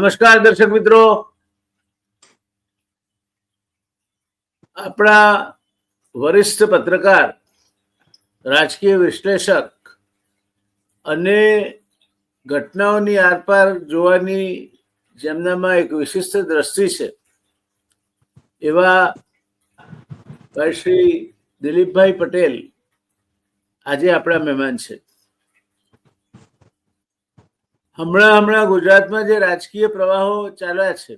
નમસ્કાર દર્શક મિત્રો, આપણા વરિષ્ઠ પત્રકાર, રાજકીય વિશ્લેષક અને ઘટનાઓની આરપાર જોવાની જેમનામાં એક વિશિષ્ટ દ્રષ્ટિ છે એવા ભાઈ શ્રી દિલીપભાઈ પટેલ આજે આપણા મહેમાન છે. હમણાં ગુજરાતમાં જે રાજકીય પ્રવાહો ચાલ્યા છે,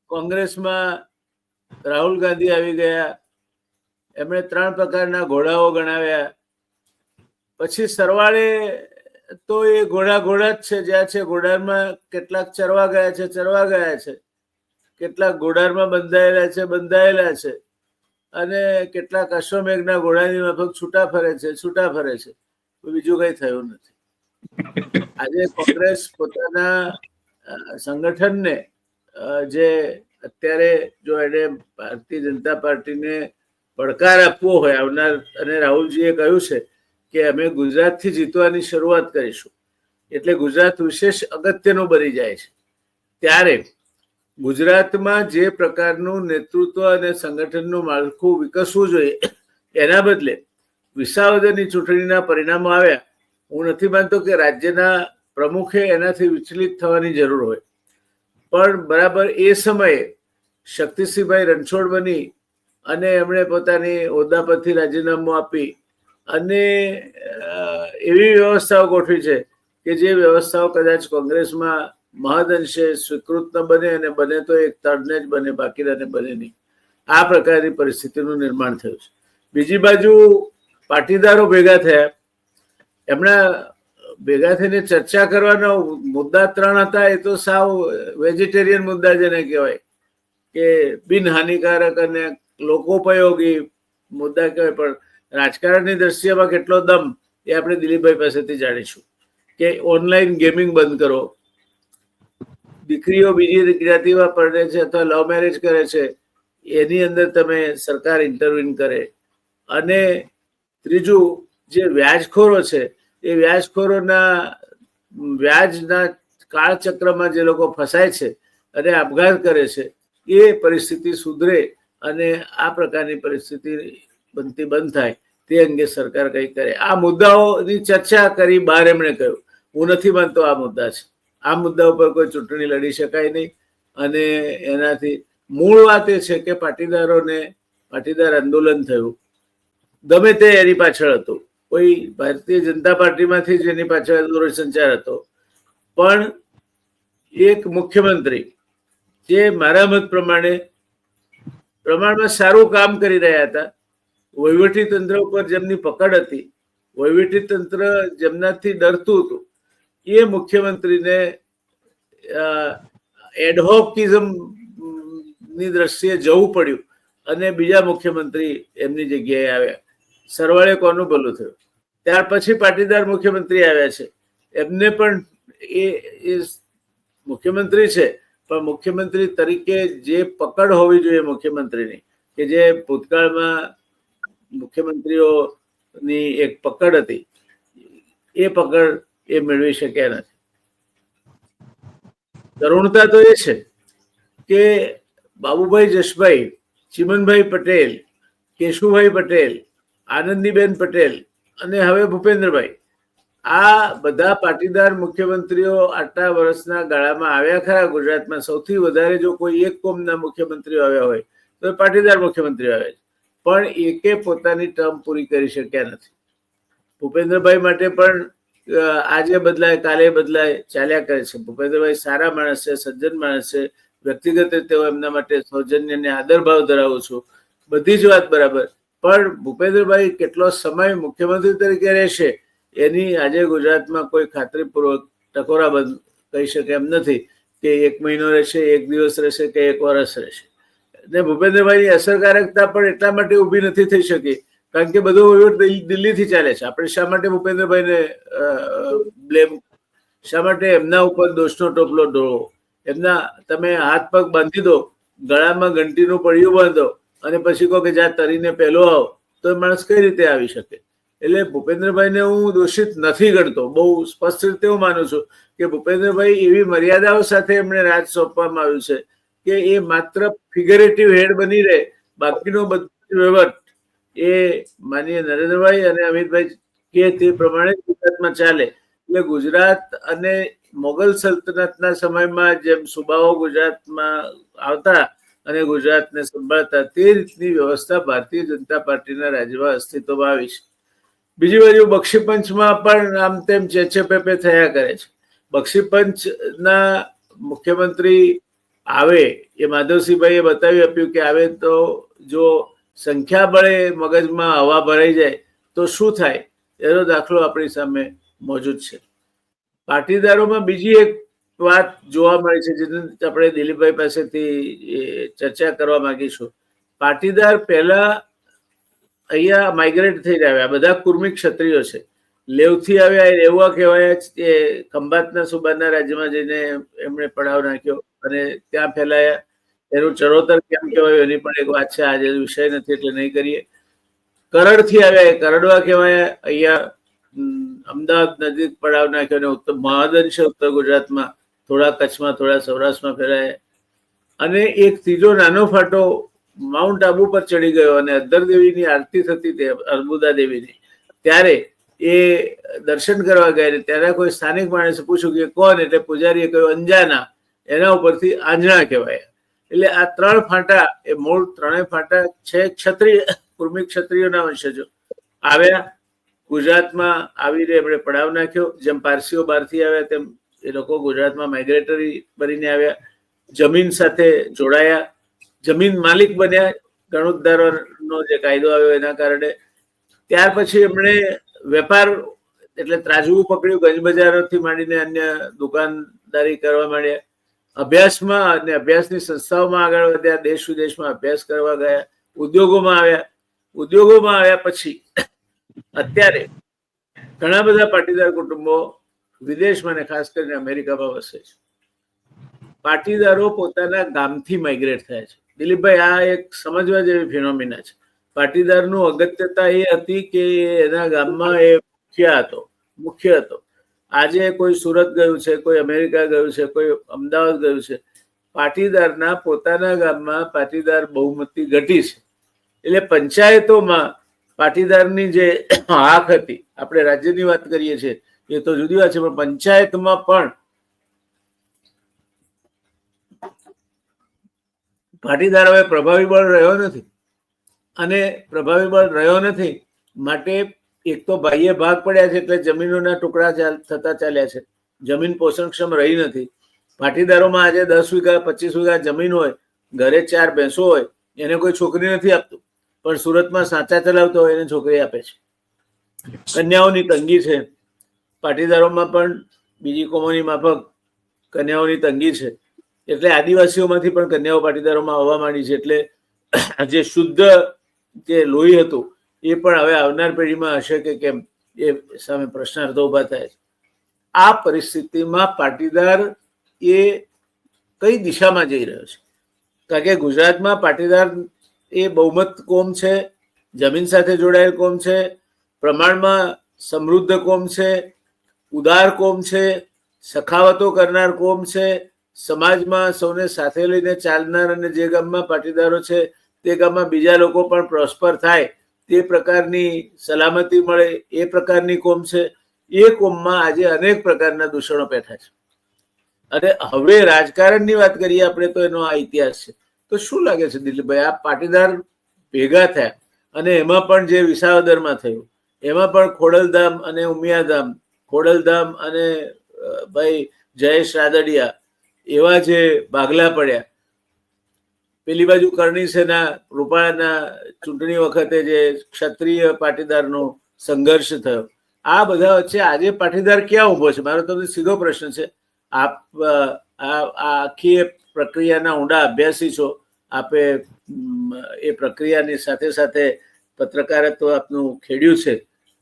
કોંગ્રેસમાં રાહુલ ગાંધી આવી ગયા, એમણે 3 પ્રકારના ઘોડાઓ ગણાવ્યા, પછી સરવાળે તો એ ઘોડા જ છે. જ્યાં છે ઘોડામાં કેટલાક ચરવા ગયા છે, કેટલાક ઘોડામાં બંધાયેલા છે અને કેટલાક અશ્વમેઘના ઘોડાની માફક છૂટા ફરે છે. બીજું કઈ થયું નથી. આજે કોંગ્રેસ પોતાના સંગઠનને જે અત્યારે જો એને ભારતીય જનતા પાર્ટીને પડકાર આપવો હોય આવનાર, અને રાહુલજીએ કહ્યું છે કે અમે ગુજરાતથી જીતવાની શરૂઆત કરીશું, એટલે ગુજરાત વિશેષ અગત્યનું બની જાય છે. ત્યારે ગુજરાતમાં જે પ્રકારનું નેતૃત્વ અને સંગઠનનું માળખું વિકસવું જોઈએ, એના બદલે વિસાવદરની ચૂંટણીના પરિણામો આવ્યા. હું નથી માનતો કે રાજ્યના પ્રમુખે એનાથી વિચલિત થવાની જરૂર હોય, પણ બરાબર એ સમયે શક્તિસિંહભાઈ રણછોડ બની અને એમણે પોતાની હોદ્દા પરથી રાજીનામું આપી અને એવી વ્યવસ્થાઓ ગોઠવી છે કે જે વ્યવસ્થાઓ કદાચ કોંગ્રેસમાં મહદઅંશે સ્વીકૃત ન બને, અને બને તો એક તડને જ બને, બાકીનાને બને નહીં. આ પ્રકારની પરિસ્થિતિનું નિર્માણ થયું છે. બીજી બાજુ પાટીદારો ભેગા થયા. એમના ભેગા થઈને ચર્ચા કરવાના મુદ્દા 3 હતા. એ તો સાવ વેજીટેરિયન મુદ્દા જેને કહેવાય, કે બિનહાનિકારક અને લોકોપયોગી મુદ્દા કહેવાય. પણ રાજકારણની દ્રષ્ટિએમાં કેટલો દમ, એ આપણે દિલીપભાઈ પાસેથી જાણીશું. કે ઓનલાઈન ગેમિંગ બંધ કરો, દીકરીઓ બીજી જ્ઞાતિમાં પરણે છે અથવા લવ મેરેજ કરે છે, એની અંદર તમે સરકાર ઇન્ટરવીન કરે. અને ત્રીજું, જે વ્યાજખોરો છે એ વ્યાજખોરોના વ્યાજના કાળચક્રમાં જે લોકો ફસાય છે અને આપઘાત કરે છે, એ પરિસ્થિતિ સુધરે અને આ પ્રકારની પરિસ્થિતિ બનતી બંધ થાય, તે અંગે સરકાર કંઈ કરે. આ મુદ્દાઓની ચર્ચા કરી બહાર એમણે કહ્યું. હું નથી માનતો આ મુદ્દા છે. આ મુદ્દા ઉપર કોઈ ચૂંટણી લડી શકાય નહીં. અને એનાથી મૂળ વાત એ છે કે પાટીદાર આંદોલન થયું, ગમે તે એની પાછળ હતું. કોઈ ભારતીય જનતા પાર્ટીમાંથી જ એની પાછળ દૂરસંચાર હતો. પણ એક મુખ્યમંત્રી જે મારા મત પ્રમાણમાં સારું કામ કરી રહ્યા હતા, વહીવટી તંત્ર ઉપર જેમની પકડ હતી, વહીવટી તંત્ર જેમનાથી ડરતું હતું, એ મુખ્યમંત્રીને એડહોકિઝમ ની દ્રષ્ટિએ જવું પડ્યું અને બીજા મુખ્યમંત્રી એમની જગ્યાએ આવ્યા. સરવાળે કોનું ભલું થયું? ત્યાર પછી પાટીદાર મુખ્યમંત્રી આવ્યા છે. એમને પણ એ મુખ્યમંત્રી છે, પણ મુખ્યમંત્રી તરીકે જે પકડ હોવી જોઈએ મુખ્યમંત્રીની, કે જે ભૂતકાળમાં મુખ્યમંત્રીઓની એક પકડ હતી, એ પકડ એ મેળવી શક્યા નથી. કરુણતા તો એ છે કે બાબુભાઈ જસભાઈ, ચિમનભાઈ પટેલ, કેશુભાઈ પટેલ, આનંદીબેન પટેલ અને હવે ભૂપેન્દ્રભાઈ, આ બધા પાટીદાર મુખ્યમંત્રીઓ આટલા વર્ષના ગાળામાં આવ્યા ખરા. ગુજરાતમાં સૌથી વધારે જો કોઈ એક કોમના મુખ્યમંત્રીઓ આવ્યા હોય તો પાટીદાર મુખ્યમંત્રીઓ આવ્યા છે, પણ એકે પોતાની ટર્મ પૂરી કરી શક્યા નથી. ભૂપેન્દ્રભાઈ માટે પણ આજે બદલાય, કાલે બદલાય, ચાલ્યા કરે છે. ભૂપેન્દ્રભાઈ સારા માણસ છે, સજ્જન માણસ છે. વ્યક્તિગત રીતે એમના માટે સૌજન્ય અને આદરભાવ ધરાવું છું. બધી જ વાત બરાબર. પણ ભૂપેન્દ્રભાઈ કેટલો સમય મુખ્યમંત્રી તરીકે રહેશે એની આજે ગુજરાતમાં કોઈ ખાતરીપૂર્વક ટકોરાબંધ કહી શકે એમ નથી, કે 1 મહિનો રહેશે, 1 દિવસ રહેશે કે 1 વર્ષ રહેશે. ને ભૂપેન્દ્રભાઈની અસરકારકતા પણ એટલા માટે ઊભી નથી થઈ શકી કારણ કે બધો વહીવટ દિલ્હીથી ચાલે છે. આપણે શા માટે ભૂપેન્દ્રભાઈને બ્લેમ, શા માટે એમના ઉપર દોષનો ટોપલો ઢોળવો? તમે હાથ પગ બાંધી દો, ગળામાં ઘંટીનું પડિયું બાંધો અને પછી કહો કે જા તરીને પહેલો આવ, તો માણસ કઈ રીતે આવી શકે? એટલે ભૂપેન્દ્રભાઈને હું દોષિત નથી ગણતો. બહુ સ્પષ્ટ રીતે હું માનું છું કે ભૂપેન્દ્રભાઈ એવી મર્યાદાઓ સાથે એમને રાજ સોંપવામાં આવ્યું છે કે એ માત્ર ફિગરેટિવ હેડ બની રહે, બાકીનો બધો વહીવટ એ માનીય નરેન્દ્રભાઈ અને અમિતભાઈ કે તે પ્રમાણે ગુજરાતમાં ચાલે. એટલે ગુજરાત અને મોગલ સલ્તનતના સમયમાં જેમ સુબાઓ ગુજરાતમાં આવતા અને ગુજરાતને સંભાળતા તે રીતની વ્યવસ્થા ભારતીય જનતા પાર્ટીના રાજ્યમાં અસ્તિત્વમાં આવી છે. બીજી બાજુ બક્ષીપંચમાં પણ આમ તેમ ચેચેપેપે થયા કરે છે. બક્ષીપંચના મુખ્યમંત્રી આવે એ માધવસિંહભાઈએ બતાવી આપ્યું કે આવે તો જો સંખ્યા બળે મગજમાં હવા ભરાઈ જાય તો શું થાય એનો દાખલો આપણી સામે મોજૂદ છે. પાટીદારોમાં બીજી એક વાત જોવા મળે છે જેને આપણે દિલીપભાઈ પાસેથી ચર્ચા કરવા માંગીશું. પાટીદાર પહેલા અહીંયા માઇગ્રેટ થઈ રહ્યા, બધા કુર્મી ક્ષત્રિયો છે. લેવથી આવ્યા એ લેવા કહેવાય એ ખંભાતના સુબાના રાજ્યમાં જઈને એમણે પડાવ નાખ્યો અને ત્યાં ફેલાયા. એનું ચરોતર કેમ કહેવાય એની પણ એક વાત છે, આજે વિષય નથી એટલે નહીં કરીએ. કરડથી આવ્યા એ કરડવા કહેવાય, અહીંયા અમદાવાદ નજીક પડાવ નાખ્યો અને મહદઅંશે ઉત્તર ગુજરાતમાં, થોડા કચ્છમાં, થોડા સૌરાષ્ટ્રમાં ફેલાયા. અને એક ત્રીજો નાનો ફાટો માઉન્ટ આબુ પર ચડી ગયો અને અદ્દર દેવીની આરતી થતી તે અર્બુદા દેવીની, ત્યારે એ દર્શન કરવા ગયા. ત્યારે કોઈ સ્થાનિક માણસે પૂછ્યું કે કોણ, એટલે પૂજારીએ કહ્યું અંજાના, એના ઉપરથી આંજણા કહેવાય. એટલે આ ત્રણ ફાંટા એ મૂળ ત્રણેય ફાંટા છે ક્ષત્રિય કુર્મી ક્ષત્રિયોના વંશજો આવ્યા. ગુજરાતમાં આવીને એમણે પડાવ નાખ્યો. જેમ પારસીઓ બહારથી આવ્યા તેમ એ લોકો ગુજરાતમાં માઇગ્રેટરી બનીને આવ્યા, જમીન સાથે જોડાયા, જમીન માલિક બન્યા ગણોદ્ધારનો જે કાયદો આવ્યો એના કારણે. ત્યાર પછી એમણે વેપાર એટલે ત્રાજવું પકડ્યું, ગંજ બજારોથી માંડીને અન્ય દુકાનદારી કરવા માંડ્યા. અભ્યાસમાં અને અભ્યાસની સંસ્થાઓમાં આગળ વધ્યા, દેશ વિદેશમાં અભ્યાસ કરવા ગયા, ઉદ્યોગોમાં આવ્યા. ઉદ્યોગોમાં આવ્યા પછી અત્યારે ઘણા બધા પાટીદાર કુટુંબો વિદેશમાં અને ખાસ કરીને અમેરિકામાં વસે છે. પાટીદારો પોતાના ગામથી માઇગ્રેટ થયા છે. દિલીપભાઈ, આ એક સમજવા જેવી ફિનોમિના છે. પાટીદારનું અગત્યતા એ હતી કે એના ગામમાં એ મુખ્ય હતો. આજે કોઈ સુરત ગયું છે, કોઈ અમેરિકા ગયું છે, કોઈ અમદાવાદ ગયું છે. પાટીદારના પોતાના ગામમાં પાટીદાર બહુમતી ઘટી છે. એટલે પંચાયતોમાં પાટીદારની જે હાક હતી, આપણે રાજ્યની વાત કરીએ છીએ એ તો જુદી વાત છે, પણ પંચાયતમાં પણ પાટીદાર હવે પ્રભાવી બળ રહ્યો નથી. અને પ્રભાવી બળ રહ્યો નથી માટે એક તો બાહ્ય ભાગ પડ્યા છે એટલે જમીનોના ટુકડા થતા ચાલ્યા છે. જમીન પોષણક્ષમ રહી નથી. પાટીદારોમાં આજે 10 વીઘા 25 વીઘા જમીન હોય, ઘરે 4 ભેંસો હોય, એને કોઈ છોકરી નથી આપતું, પણ સુરતમાં સાચા ચલાવતો હોય એને છોકરી આપે છે. કન્યાઓની તંગી છે. પાટીદારોમાં પણ બીજી કોમોની માફક કન્યાઓની તંગી છે. એટલે આદિવાસીઓમાંથી પણ કન્યાઓ પાટીદારોમાં આવવા માંડી છે. એટલે જે શુદ્ધ જે લોહી હતું એ પણ હવે આવનાર પેઢીમાં હશે કે કેમ એ સામે પ્રશ્નાર્થો ઉભા થાય છે. આ પરિસ્થિતિમાં પાટીદાર એ કઈ દિશામાં જઈ રહ્યો છે? કારણ કે ગુજરાતમાં પાટીદાર એ બહુમત કોમ છે, જમીન સાથે જોડાયેલ કોમ છે, પ્રમાણમાં સમૃદ્ધ કોમ છે, ઉદાર કોમ છે, સખાવતો કરનાર કોમ છે, સમાજમાં સૌને સાથે લઈને ચાલનાર, અને જે ગામમાં પાટીદારો છે તે ગામમાં બીજા લોકો પણ પ્રોસ્પર થાય તે પ્રકારની સલામતી મળે એ પ્રકારની કોમ છે. એ કોમમાં આજે અનેક પ્રકારના દૂષણો પેઠા છે. અને હવે રાજકારણની વાત કરીએ આપણે તો એનો આ ઇતિહાસ છે. તો શું લાગે છે દિલીપભાઈ, આ પાટીદાર ભેગા થયા અને એમાં પણ જે વિસાવદરમાં થયું, એમાં પણ ખોડલધામ અને ઉમિયાધામ, ખોડલધામ અને ભાઈ જયેશ રાદડિયા એવા જે ભાગલા પડ્યા, પેલી બાજુ કરણી સેના રૂપાળાના ચૂંટણી વખતે જે ક્ષત્રિય પાટીદારનો સંઘર્ષ થયો, આ બધા વચ્ચે આજે પાટીદાર ક્યાં ઉભો છે? મારો તમને સીધો પ્રશ્ન છે. આપ આખી પ્રક્રિયાના ઊંડા અભ્યાસી છો, આપે એ પ્રક્રિયાની સાથે સાથે પત્રકારત્વ આપનું ખેડ્યું છે.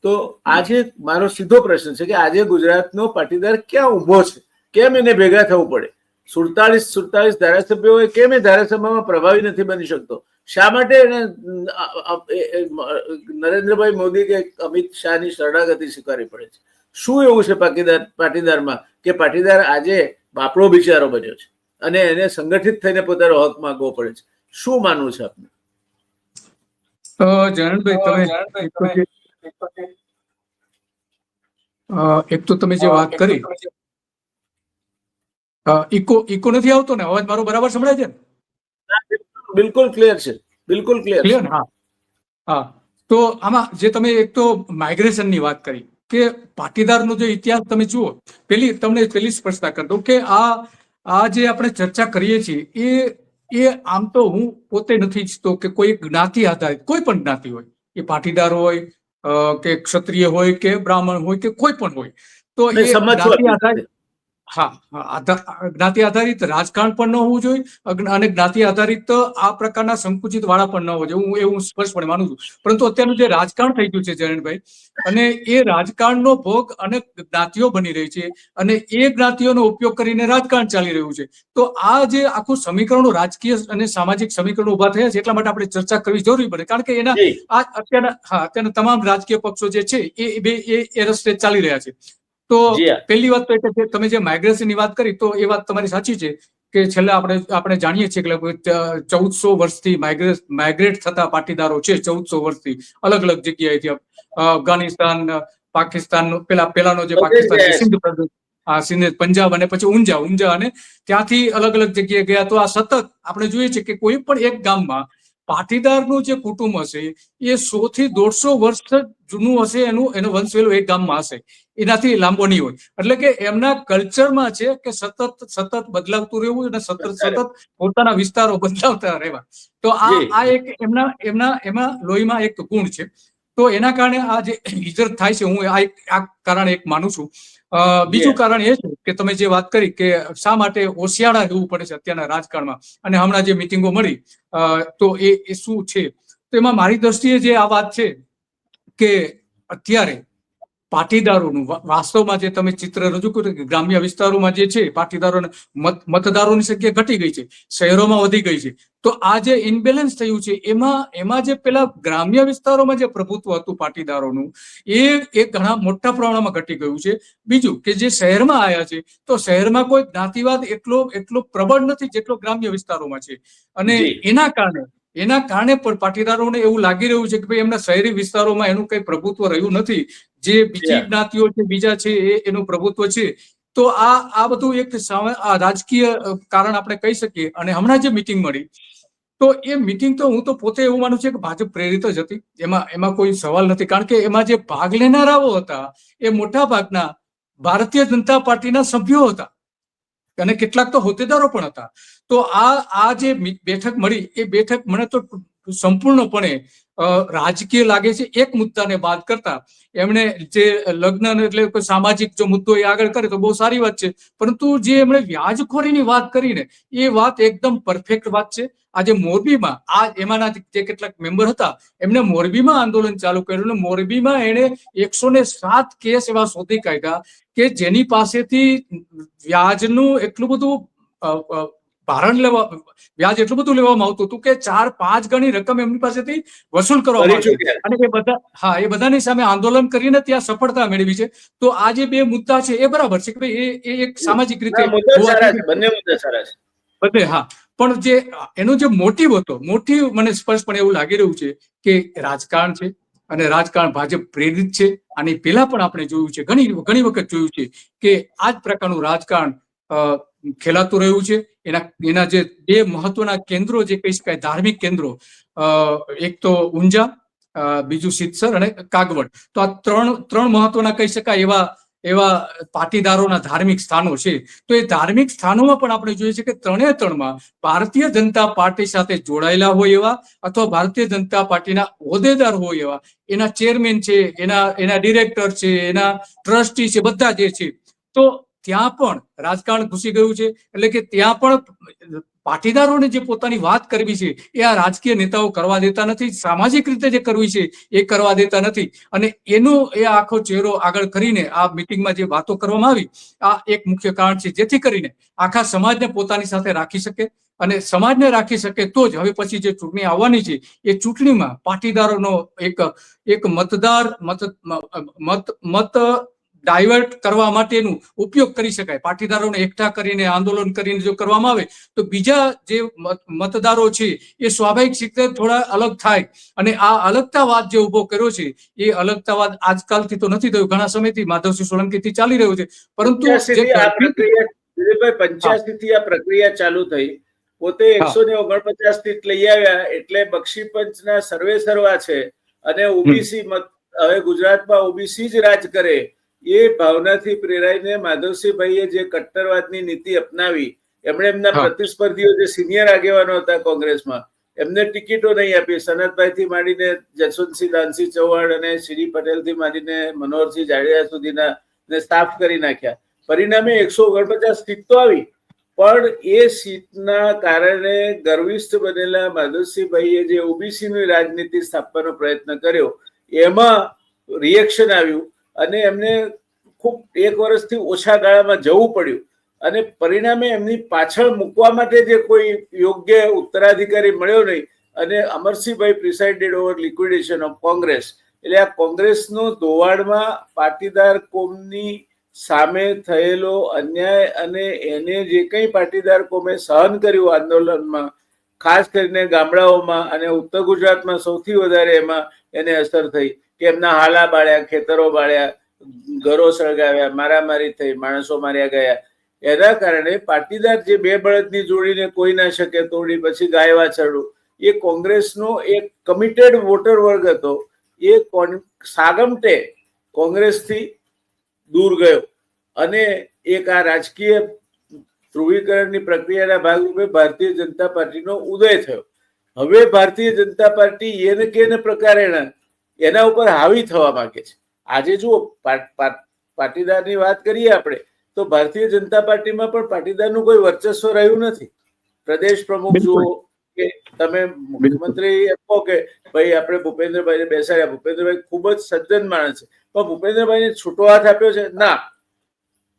તો આજે મારો સીધો પ્રશ્ન છે કે આજે ગુજરાતનો પાટીદાર ક્યાં ઉભો છે? કેમ એને ભેગા થવું પડે? 47 ધારાસભ્યો હોય, કેમ એ ધારાસભામાં પ્રભાવી નથી બની શકતો? શા માટે એને નરેન્દ્રભાઈ મોદી કે અમિત શાહની શરણાગતિ સ્વીકારવી પડે છે? શું એવું છે પાટીદારમાં કે પાટીદાર આજે બાપડો બિચારો બન્યો છે અને એને સંગઠિત થઈને પોતાનો હક માંગવો પડે છે? શું માનવું છે આપને? જયંતભાઈ, એક તો તમે જે વાત કરી, ઇકો નથી આવતો ને? અવાજ મારો બરાબર સંભળાય છે? બિલકુલ ક્લિયર છે, બિલકુલ ક્લિયર. હા, તો આમાં જે તમે એક તો માઇગ્રેશનની વાત કરી કે પાટીદારનો જે ઇતિહાસ તમે જુઓ, તમને પેલી સ્પષ્ટતા કરી દઉં કે આ જે આપણે ચર્ચા કરીએ છીએ એ આમ તો હું પોતે નથી ઈચ્છતો કે કોઈ જ્ઞાતિ આધારિત, કોઈ પણ જ્ઞાતિ હોય, એ પાટીદાર હોય કે ક્ષત્રિય હોય કે બ્રાહ્મણ હોય કે કોઈ પણ હોય, તો એ જ્ઞાતિ આધારિત, જ્ઞાતિ આધારિત રાજકારણ પણ ન હોવું જોઈએ અને જ્ઞાતિ આધારિત આ પ્રકારના સંકુચિત વાળા પણ ન હોવું જોઈએ. હું એવું સ્પષ્ટપણે માનું છું. પરંતુ અત્યારનું જે રાજકારણ થઈ ગયું છે જયંતભાઈ, અને એ રાજકારણનો ભોગ અને જ્ઞાતિઓ બની રહી છે અને એ જ્ઞાતિઓનો ઉપયોગ કરીને રાજકારણ ચાલી રહ્યું છે. તો આ જે આખું સમીકરણો, રાજકીય અને સામાજિક સમીકરણો ઉભા થયા છે, એટલા માટે આપણે ચર્ચા કરવી જરૂરી પડે. કારણ કે એના અત્યારના તમામ રાજકીય પક્ષો જે છે એ રસ્તે ચાલી રહ્યા છે. તો પહેલી વાત તો એ, તમે જે માઇગ્રેશનની વાત કરી, તો એ વાત તમારી સાચી છે કે છેલ્લા આપણે જાણીએ છીએ કે લગભગ 1400 વર્ષથી માઇગ્રેટ થતા પાટીદારો છે. 1400 વર્ષથી અલગ અલગ જગ્યાએથી, અફઘાનિસ્તાન, પાકિસ્તાન, પેલાનો જે પાકિસ્તાન છે, સિંધ પ્રદેશ, સિંધ, પંજાબ અને પછી ઊંઝા અને ત્યાંથી અલગ અલગ જગ્યાએ ગયા. તો આ સતત આપણે જોઈએ છીએ કે કોઈ પણ એક ગામમાં પાટીદારનું જે કુટુંબ હશે એ 100 થી 150 વર્ષ જૂનું હશે, એનો વંશવેલો એક ગામમાં હશે, એનાથી લાંબો નહીં હોય. એટલે કે એમના કલ્ચરમાં છે કે સતત બદલાવતું રહેવું અને સતત પોતાના વિસ્તારો બદલાવતા રહેવા. તો આ એક એમાં લોહીમાં એક ગુણ છે. તો એના કારણે આ જે હિજરત થાય છે, હું આ કારણ એક માનું છું. બીજું કારણ એ છે કે તમે જે વાત કરી કે શા માટે હોશિયાળા રહેવું પડે છે અત્યારના રાજકારણમાં, અને હમણાં જે મિટિંગો મળી, તો એ શું છે? તો એમાં મારી દ્રષ્ટિએ જે આ વાત છે કે અત્યારે પાટીદારોનું વાસ્તવમાં જે તમે ચિત્ર રજૂ કર્યું કે ગ્રામ્ય વિસ્તારોમાં જે છે પાટીદારોને મતદારોની સંખ્યા ઘટી ગઈ છે, શહેરોમાં વધી ગઈ છે. તો આ જે ઇનબેલેન્સ થયું છે એમાં જે પેલા ગ્રામ્ય વિસ્તારોમાં જે પ્રભુત્વ હતું પાટીદારોનું, એ ઘણા મોટા પ્રમાણમાં ઘટી ગયું છે. બીજું કે જે શહેરમાં આવ્યા છે, તો શહેરમાં કોઈ જ્ઞાતિવાદ એટલો પ્રબળ નથી જેટલો ગ્રામ્ય વિસ્તારોમાં છે. અને એના કારણે પણ પાટીદારોને એવું લાગી રહ્યું છે કે ભાઈ એમના શહેરી વિસ્તારોમાં એનું કઈ પ્રભુત્વ રહ્યું નથી, જે બીજી જ્ઞાતિઓ છે, બીજા છે, એનું પ્રભુત્વ છે. તો આ બધું એક રાજકીય કારણ આપણે કહી શકીએ. અને હમણાં જે મિટિંગ મળી, તો એ મિટિંગ તો હું તો પોતે એવું માનું છું કે ભાજપ પ્રેરિત જ હતી. એમાં કોઈ સવાલ નથી. કારણ કે એમાં જે ભાગ લેનારાઓ હતા એ મોટા ભાગના ભારતીય જનતા પાર્ટીના સભ્યો હતા અને કેટલાક તો હોદ્દેદારો પણ હતા. તો આ જે બેઠક મળી, એ બેઠક મને તો સંપૂર્ણપણે રાજકીય લાગે છે. એક મુદ્દાને બાદ કરતા એમણે જે લગ્ન એટલે સામાજિક જો મુદ્દો એ આગળ કરે તો બહુ સારી વાત છે. પરંતુ જે એમણે વ્યાજખોરીની વાત કરીને, એ વાત એકદમ પરફેક્ટ વાત છે. આજે મોરબીમાં એમાંના જે કેટલાક મેમ્બર હતા, એમને મોરબીમાં આંદોલન ચાલુ કર્યું અને મોરબીમાં એને 107 કેસ એવા શોધી કાઢ્યા કે જેની પાસેથી વ્યાજનું એટલું બધું વ્યાજ એટલું બધું લેવામાં આવતું હતું કે 4-5 ગણી રકમ એમની પાસેથી વસૂલ કરવામાં આવતી. અને એ બધાની સામે આંદોલન કરીને ત્યાં સફળતા મેળવી છે. તો આ જે બે મુદ્દા છે એ બરાબર છે કે એ એક સામાજિક રીતે બધે, હા, પણ જે એનો જે મોટિવ હતો, મને સ્પષ્ટપણે એવું લાગી રહ્યું છે કે રાજકારણ છે અને રાજકારણ ભાજપ પ્રેરિત છે. આની પહેલા પણ આપણે જોયું છે, ઘણી વખત જોયું છે કે આ જ પ્રકારનું રાજકારણ ખેલાતું રહ્યું છે. એના જે બે મહત્વના કેન્દ્રો જે કહી શકાય, ધાર્મિક કેન્દ્રો, એક તો ઊંઝા, બીજું સિદ્ધસર અને કાગવડ. તો આ ત્રણ મહત્વના કહી શકાય એવા પાટીદારોના ધાર્મિક સ્થાનો છે. તો એ ધાર્મિક સ્થાનોમાં પણ આપણે જોઈએ છીએ કે ત્રણેમાં ભારતીય જનતા પાર્ટી સાથે જોડાયેલા હોય એવા અથવા ભારતીય જનતા પાર્ટીના હોદ્દેદાર હોય એવા એના ચેરમેન છે, એના ડિરેક્ટર છે, એના ટ્રસ્ટી છે, બધા જે છે. તો ત્યાં પણ રાજકારણ ઘૂસી ગયું છે. એટલે કે ત્યાં પણ પાટીદારોને જે પોતાની વાત કરવી છે એ આ રાજકીય નેતાઓ કરવા દેતા નથી, સામાજિક રીતે જે કરવી છે એ કરવા દેતા નથી. અને એનો એ આખો ચહેરો આગળ કરીને આ મિટિંગમાં જે વાતો કરવામાં આવી, આ એક મુખ્ય કારણ છે, જેથી કરીને આખા સમાજને પોતાની સાથે રાખી શકે. અને સમાજને રાખી શકે તો જ હવે પછી જે ચૂંટણી આવવાની છે એ ચૂંટણીમાં પાટીદારોનો એક મત ડાયવર્ટ કરવા માટેનું ઉપયોગ કરી શકાય. પાટીદારોને એકઠા કરીને આંદોલન કરીને જો કરવામાં આવે તો બીજા જે મતદારો છે એ સ્વાભાવિક રીતે થોડા અલગ થાય. અને આ અલગતાવાદ જે ઉભો કર્યો છે એ અલગતાવાદ આજકાલથી તો નથી થયો, ઘણા સમયથી માધવસિંહ સોલંકીથી ચાલી રહ્યો છે, પરંતુ દિલીપભાઈ 85 થી આ પ્રક્રિયા ચાલુ થઈ. પોતે 149 સીટ લઈ આવ્યા એટલે બક્ષીપંચના સર્વે સર્વા છે અને ઓબીસી મત હવે ગુજરાતમાં ઓબીસી જ રાજ કરે એ ભાવનાથી પ્રેરાઈને માધવસિંહભાઈએ જે કટ્ટરવાદની નીતિ અપનાવી, એમણે એમના પ્રતિસ્પર્ધીઓ જે સિનિયર આગેવાનો હતા કોંગ્રેસમાં એમને ટિકિટો નહીં આપી. સનતભાઈ થી માંડીને જસવંતસિંહ દાનસિંહ ચૌહાણ અને શ્રી પટેલ થી માંડીને મનોહરસિંહ જાડેજા સુધીના ને સાફ કરી નાખ્યા. પરિણામે 149 સીટ તો આવી, પણ એ સીટના કારણે ગર્વિષ્ઠ બનેલા માધવસિંહભાઈએ જે ઓબીસીની રાજનીતિ સ્થાપવાનો પ્રયત્ન કર્યો એમાં રિએક્શન આવ્યું અને એમને ખૂબ 1 વર્ષથી ઓછા ગાળામાં જવું પડ્યું. અને પરિણામે એમની પાછળ મૂકવા માટે જે કોઈ યોગ્ય ઉત્તરાધિકારી મળ્યો નહીં અને અમરસિંહભાઈ પ્રિસાઇડેડ ઓવર લિક્વિડેશન ઓફ કોંગ્રેસ. એટલે આ કોંગ્રેસનો ધોવાડમાં પાટીદાર કોમની સામે થયેલો અન્યાય અને એને જે કંઈ પાટીદાર કોમે સહન કર્યું આંદોલનમાં, ખાસ કરીને ગામડાઓમાં અને ઉત્તર ગુજરાતમાં સૌથી વધારે એમાં એને અસર થઈ કે એમના હાલા બાળ્યા, ખેતરો બાળ્યા, ઘરો સળગાવ્યા, મારામારી થઈ, માણસો માર્યા ગયા. એના કારણે પાટીદાર જે 2 બળદની જોડીને કોઈ ના શકે તોડી પછી ગાય વાછરડું, એ કોંગ્રેસનો એક કમિટેડ વોટર વર્ગ હતો. એ સાગમટે કોંગ્રેસથી દૂર ગયો અને એક આ રાજકીય ધ્રુવીકરણની પ્રક્રિયાના ભાગરૂપે ભારતીય જનતા પાર્ટીનો ઉદય થયો. હવે ભારતીય જનતા પાર્ટી એને કેને પ્રકારે એના ઉપર હાવી થવા માંગે છે. આજે જુઓ, પાટીદારની વાત કરીએ આપણે તો ભારતીય જનતા પાર્ટીમાં પણ પાટીદારનું કોઈ વર્ચસ્વ રહ્યું નથી. પ્રદેશ પ્રમુખ જુઓ કે તમે મુખ્યમંત્રી એમ કહો કે ભાઈ આપણે ભૂપેન્દ્રભાઈને બેસાડ્યા, ભૂપેન્દ્રભાઈ ખૂબ જ સજ્જન માણસ છે, પણ ભૂપેન્દ્રભાઈને છૂટો હાથ આપ્યો છે ના.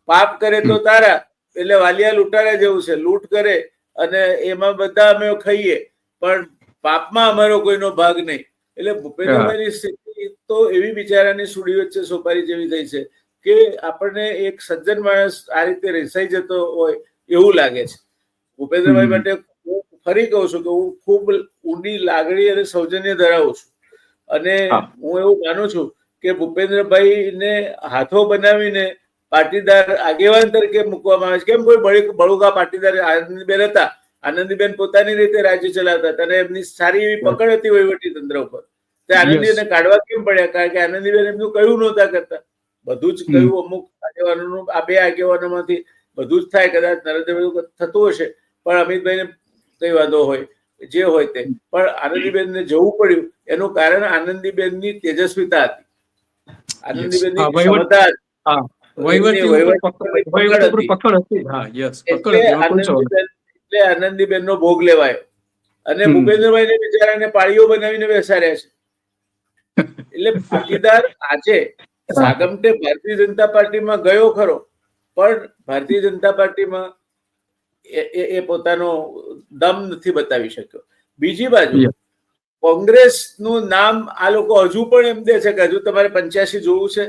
પાપ કરે તો તારા, એટલે વાલિયા લૂંટારા જેવું છે, લૂંટ કરે અને એમાં બધા અમે ખાઈએ પણ પાપમાં અમારો કોઈનો ભાગ નહીં. એટલે ભૂપેન્દ્રભાઈની સ્થિતિ તો એવી બિચારાની સુડી વચ્ચે સોપારી જેવી થઈ છે કે આપણને એક સજ્જન માણસ આ રીતે રેસાઈ જતો હોય એવું લાગે છે. ભૂપેન્દ્રભાઈ માટે હું ફરી કહું છું કે હું ખૂબ ઊંડી લાગણી અને સૌજન્ય ધરાવું છું અને હું એવું માનું છું કે ભૂપેન્દ્રભાઈને હાથો બનાવીને પાટીદાર આગેવાન તરીકે મૂકવામાં આવે છે. કેમ કોઈ બળુગા પાટીદાર આનંદીબેન હતા, આનંદીબેન પોતાની રીતે રાજ્ય ચલાવતા હતા અને એમની સારી એવી પકડ હતી વહીવટી તંત્ર ઉપર. તે આનંદીબેનને કાઢવા કેમ પડ્યા? કારણ કે આનંદીબેન એમનું કયું નહોતા કરતા. બધું જ કયું અમુક આગેવાનોનું, આ 2 આગેવાનોમાંથી બધું જ થાય. કદાચ નરેન્દ્રભાઈ થતું હશે પણ અમિતભાઈને કઈ વાંધો હોય, જે હોય તે, પણ આનંદીબેનને જવું પડ્યું એનું કારણ આનંદીબેનની તેજસ્વીતા હતી, આનંદીબેનની ક્ષમતા એટલે આનંદીબેન નો ભોગ લેવાયો અને ભૂપેન્દ્રભાઈને બિચારાને પાળીઓ બનાવીને બેસાડ્યા છે. એટલે પાટીદાર આજે સાગમટે ભારતીય જનતા પાર્ટીમાં ગયો ખરો, પણ ભારતીય જનતા પાર્ટીમાં એ પોતાનો દમ નથી બતાવી શક્યો. બીજી બાજુ કોંગ્રેસનું નામ આ લોકો હજુ પણ એમ દે છે કે હજુ તમારે 85 જોવું છે.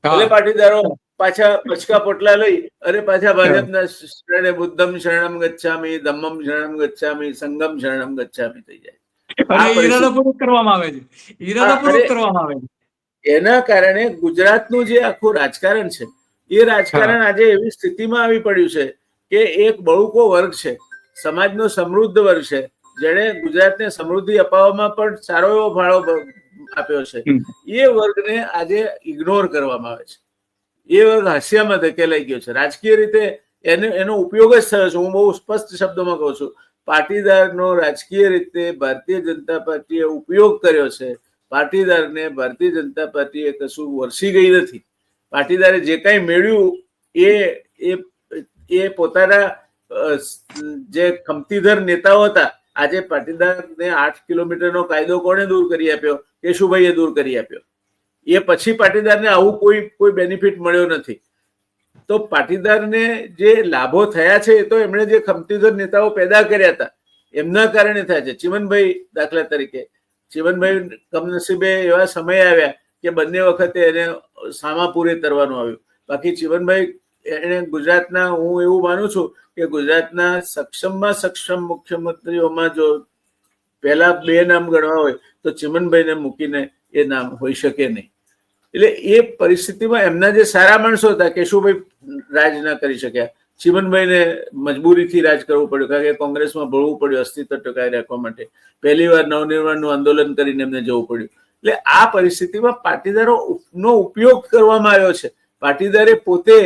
એટલે પાટીદારો પાછા પચકા પોટલા લઈ અને પાછા ભાજપના શરણે બુદ્ધમ શરણમ ગચ્છામી, ધમ્મમ શરણમ ગચ્છામી, સંગમ શરણમ ગચ્છામી થઈ જાય. એના કારણે ગુજરાતનું જે આખું રાજકારણ છે એ રાજકારણ આજે એવી સ્થિતિમાં આવી પડ્યું છે કે એક બળુકો વર્ગ છે, સમાજનો સમૃદ્ધ વર્ગ છે, જેને ગુજરાતને સમૃદ્ધિ અપાવવામાં પણ સારો એવો ફાળો આપ્યો છે. એ વર્ગને આજે ઇગ્નોર કરવામાં આવે છે. એ વર્ગ હાસ્યામાં ધકેલાઈ ગયો છે. રાજકીય રીતે એનો ઉપયોગ જ થયો છે. હું બહુ સ્પષ્ટ શબ્દોમાં કહું છું, પાટીદારનો રાજકીય રીતે ભારતીય જનતા પાર્ટીએ ઉપયોગ કર્યો છે. પાટીદારને ભારતીય જનતા પાર્ટીએ કશું વરસી ગઈ નથી. પાટીદારે જે કાંઈ મેળવ્યું એ પોતાના જે ખમતીધર નેતાઓ હતા, આજે પાટીદારને 8 કિલોમીટરનો કાયદો કોણે દૂર કરી આપ્યો? કેશુભાઈએ દૂર કરી આપ્યો. એ પછી પાટીદારને આવું કોઈ બેનિફિટ મળ્યો નથી. તો પાટીદારને જે લાભો થયા છે એ તો એમણે જે ખમતીધર નેતાઓ પેદા કર્યા હતા એમના કારણે થયા છે. ચીમનભાઈ દાખલા તરીકે, ચીમનભાઈ કમનસીબે એવા સમય આવ્યા કે બંને વખતે એને સામાપુરે તરવાનું આવ્યું. બાકી ચીમનભાઈ એને ગુજરાતના, હું એવું માનું છું કે ગુજરાતના સક્ષમમાં સક્ષમ મુખ્યમંત્રીઓમાં જો પહેલા 2 નામ ગણવા હોય તો ચીમનભાઈને મૂકીને એ નામ હોઈ શકે નહીં. એટલે એ પરિસ્થિતિમાં એમના જે સારા માણસો હતા, કેશુભાઈ રાજ ના કરી શક્યા, ચીમનભાઈને મજબૂરીથી રાજ કરવું પડ્યું, કારણ કે કોંગ્રેસમાં ભળવું પડ્યું અસ્તિત્વ ટકાવી રાખવા માટે. પહેલી વાર નવનિર્માણનું આંદોલન કરીને એમને જવું પડ્યું. એટલે આ પરિસ્થિતિમાં પાટીદારોનો ઉપયોગ કરવામાં આવ્યો છે. પાટીદારે પોતે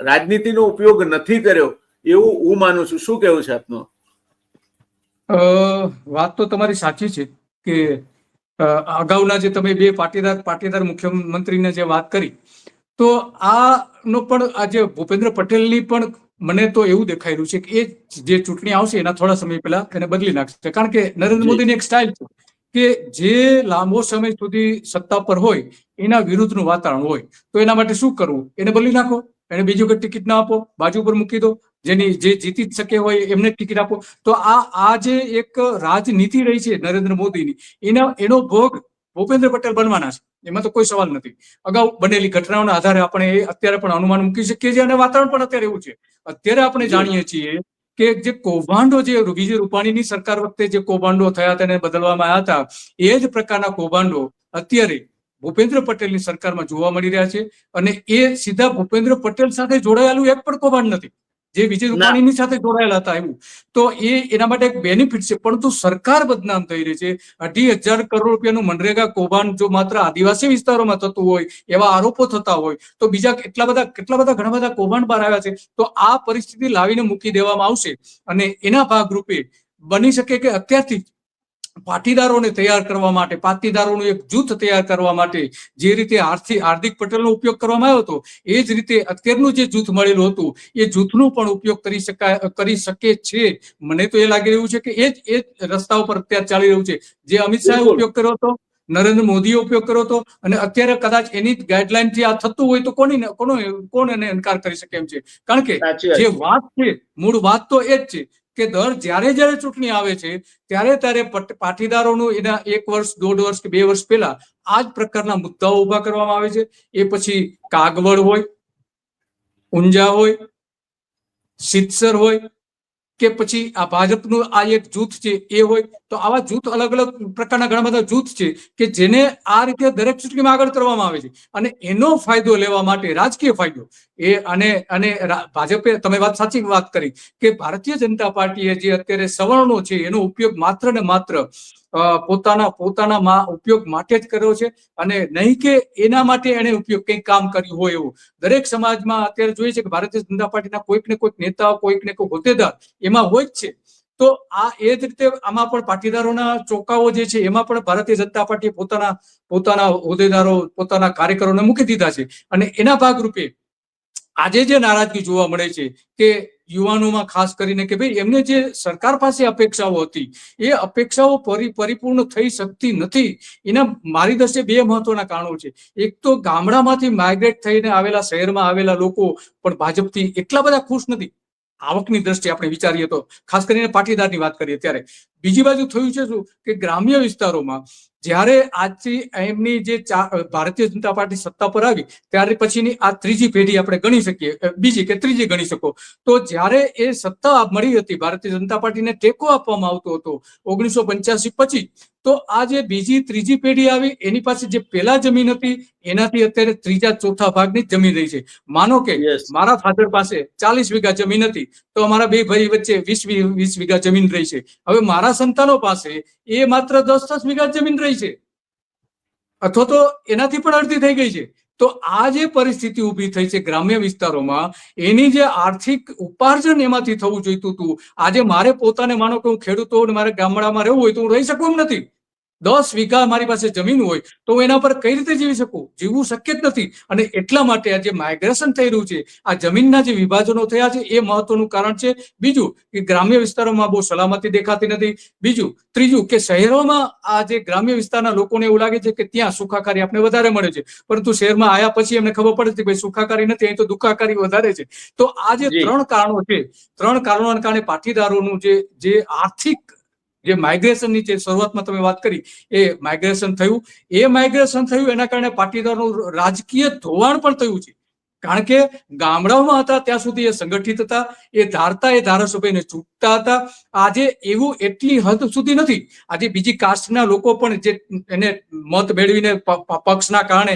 રાજનીતિનો ઉપયોગ નથી કર્યો એવું હું માનું છું. શું કહેવું છે આપનું? વાત તો તમારી સાચી છે કે અગાઉના જે તમે 2 પાટીદાર મુખ્યમંત્રીને જે વાત કરી, તો આનો પણ આજે ભૂપેન્દ્ર પટેલની પણ મને તો એવું દેખાઈ રહ્યું છે કે એ જે ચૂંટણી આવશે એના થોડા સમય પહેલા એને બદલી નાખશે. કારણ કે નરેન્દ્ર મોદીની એક સ્ટાઇલ છે કે જે લાંબો સમય સુધી સત્તા પર હોય એના વિરુદ્ધનું વાતાવરણ હોય તો એના માટે શું કરવું? એને બદલી નાખો, એને બીજું કોઈ ટિકિટ ના આપો, બાજુ પર મૂકી દો, જે જીતી જ શકે હોય એમને ટિકિટ આપો. તો આ જે એક રાજનીતિ રહી છે નરેન્દ્ર મોદીની, એનો ભોગ ભૂપેન્દ્ર પટેલ બનવાના છે, એમાં તો કોઈ સવાલ નથી. અગાઉ બનેલી ઘટનાઓના આધારે આપણે અત્યારે પણ અનુમાન મૂકી શકીએ છીએ અને વાતાવરણ પણ અત્યારે એવું છે. અત્યારે આપણે જાણીએ છીએ કે જે કૌભાંડો જે વિજય રૂપાણીની સરકાર વખતે જે કૌભાંડો થયા હતા એને બદલવામાં આવ્યા હતા, એ જ પ્રકારના કૌભાંડો અત્યારે ભૂપેન્દ્ર પટેલની સરકારમાં જોવા મળી રહ્યા છે. અને એ સીધા ભૂપેન્દ્ર પટેલ સાથે જોડાયેલું એક પણ કૌભાંડ નથી જે વિજય રૂપાણીની સાથે જોડાયેલા હતા એવું. તો એના માટે એક બેનિફિટ છે. પરંતુ સરકાર બદનામ થઈ રહી છે. 2,500 કરોડ રૂપિયાનું મનરેગા કૌભાંડ જો માત્ર આદિવાસી વિસ્તારોમાં થતું હોય, એવા આરોપો થતા હોય, તો બીજા ઘણા બધા કૌભાંડ બહાર આવ્યા છે. તો આ પરિસ્થિતિ લાવીને મૂકી દેવામાં આવશે અને એના ભાગરૂપે બની શકે કે અત્યારથી પાટીદારોને તૈયાર કરવા માટે, પાટીદારોનું એક જૂથ તૈયાર કરવા માટે જે રીતે હાર્દિક પટેલનો ઉપયોગ કરવામાં આવ્યો હતો, એ જ રીતે અત્યારનું જે જૂથ મળેલું હતું એ જૂથનો પણ ઉપયોગ કરી શકે છે. મને તો એ લાગી રહ્યું છે કે એ જ રસ્તા ઉપર અત્યારે ચાલી રહ્યું છે. જે અમિત શાહે ઉપયોગ કર્યો હતો, નરેન્દ્ર મોદીએ ઉપયોગ કર્યો હતો, અને અત્યારે કદાચ એની ગાઈડલાઈન થી આ થતું હોય તો કોણ એને ઇનકાર કરી શકે એમ છે. કારણ કે જે વાત છે, મૂળ વાત તો એ જ છે કે જ્યારે ચૂંટણી આવે છે ત્યારે પાટીદારોનું એના 1 વર્ષ, 1.5 વર્ષ કે 2 વર્ષ પહેલા આ જ પ્રકારના મુદ્દાઓ ઉભા કરવામાં આવે છે. એ પછી કાગવડ હોય, ઊંઝા હોય, સિત્સર હોય, કે પછી આ ભાજપનું આ એક જૂથ છે એ હોય. તો આવા જૂથ અલગ અલગ પ્રકારના ઘણા બધા જૂથ છે કે જેને આ રીતે દરેક ચૂંટણીમાં આગળ કરવામાં આવે છે. અને એનો ફાયદો લેવા માટે, રાજકીય ફાયદો, અને ભાજપે, તમે સાચી વાત કરી કે ભારતીય જનતા પાર્ટીએ જે અત્યારે સવર્ણો છે એનો ઉપયોગ માત્ર ને માત્ર પોતાના ઉપયોગ માટે જ કર્યો છે, અને નહીં કે એના માટે એને ઉપયોગ કંઈક કામ કર્યું હોય એવું. દરેક સમાજમાં અત્યારે જોઈએ છે કે ભારતીય જનતા પાર્ટીના કોઈક ને કોઈક નેતા, કોઈક ને કોઈક હોદ્દેદાર એમાં હોય જ છે. તો આ એ જ રીતે આમાં પણ પાટીદારોના ચોકાઓ જે છે એમાં પણ ભારતીય જનતા પાર્ટીએ પોતાના હોદ્દેદારો, પોતાના કાર્યકરોને મૂકી દીધા છે. અને એના ભાગરૂપે આજે જે નારાજગી જોવા મળે છે કે યુવાનોમાં ખાસ કરીને કે ભાઈ એમને જે સરકાર પાસે અપેક્ષાઓ હતી એ અપેક્ષાઓ પરિપૂર્ણ થઈ શકતી નથી. એના મારી દ્રષ્ટિએ 2 મહત્વના કારણો છે. એક તો ગામડામાંથી માઇગ્રેટ થઈને આવેલા, શહેરમાં આવેલા લોકો પણ ભાજપથી એટલા બધા ખુશ નથી આવકની દ્રષ્ટિએ આપણે વિચારીએ તો, ખાસ કરીને પાટીદારની વાત કરીએ ત્યારે. બીજી બાજુ થયું છે શું કે ગ્રામ્ય વિસ્તારોમાં જ્યારે આજથી એમની જે ભારતીય જનતા પાર્ટી સત્તા પર આવી ત્યારે પછીની આ 3જી પેઢી આપણે ગણી શકીએ, બીજી કે ત્રીજી ગણી શકો. તો જ્યારે એ સત્તા મળી હતી, ભારતીય જનતા પાર્ટીને ટેકો આપવામાં આવતો હતો 1985 પછી, તો આ જે બીજી, ત્રીજી પેઢી આવી એની પાસે જે પેલા જમીન હતી એનાથી અત્યારે 3, 4 ભાગની જમીન રહી છે. માનો કે મારા ફાધર પાસે 40 વીઘા જમીન હતી તો અમારા 2 ભાઈ વચ્ચે 20 વીઘા જમીન રહી છે. હવે મારા સંતાનો પાસે એ માત્ર 10 વીઘા જમીન રહી છે, અથવા તો એનાથી પણ અડધી થઈ ગઈ છે. તો આ જે પરિસ્થિતિ ઊભી થઈ છે ગ્રામ્ય વિસ્તારોમાં, એની જે આર્થિક ઉપાર્જન એમાંથી થવું જોઈતું હતું, આજે મારે પોતાને, માનો કે હું ખેડૂતો મારે ગામડામાં રહેવું હોય તો હું રહી શકું એમ નથી. 10 વીઘા મારી પાસે જમીન હોય તો હું એના પર કઈ રીતે જીવી શકું? જીવવું શક્ય જ નથી. અને એટલા માટે આ જે માઇગ્રેશન થઈ રહ્યું છે, આ જમીનના જે વિભાજનો થયા છે, એ મહત્વનું કારણ છે. બીજું કે ગ્રામ્ય વિસ્તારોમાં બહુ સલામતી દેખાતી નથી. ત્રીજું કે શહેરોમાં આ જે ગ્રામ્ય વિસ્તારના લોકોને એવું લાગે છે કે ત્યાં સુખાકારી આપણે વધારે મળે છે, પરંતુ શહેરમાં આવ્યા પછી એમને ખબર પડે છે કે ભાઈ સુખાકારી નથી, અહીં તો દુખાકારી વધારે છે. તો આ જે જી 3 કારણો છે, 3 કારણોના કારણે પાટીદારોનું જે આર્થિક જે માઇગ્રેશનની જે શરૂઆતમાં તમે વાત કરી, એ માઇગ્રેશન થયું. એના કારણે પાટીદારોનું રાજકીય ધોવાણ પણ થયું છે. કારણ કે ગામડાઓમાં હતા ત્યાં સુધી એ સંગઠિત હતા, એ ધારાસભ્યને ચૂંટતા હતા. આજે એવું એટલી હદ સુધી નથી. આજે બીજી કાસ્ટના લોકો પણ જે એને મત મેળવીને પક્ષના કારણે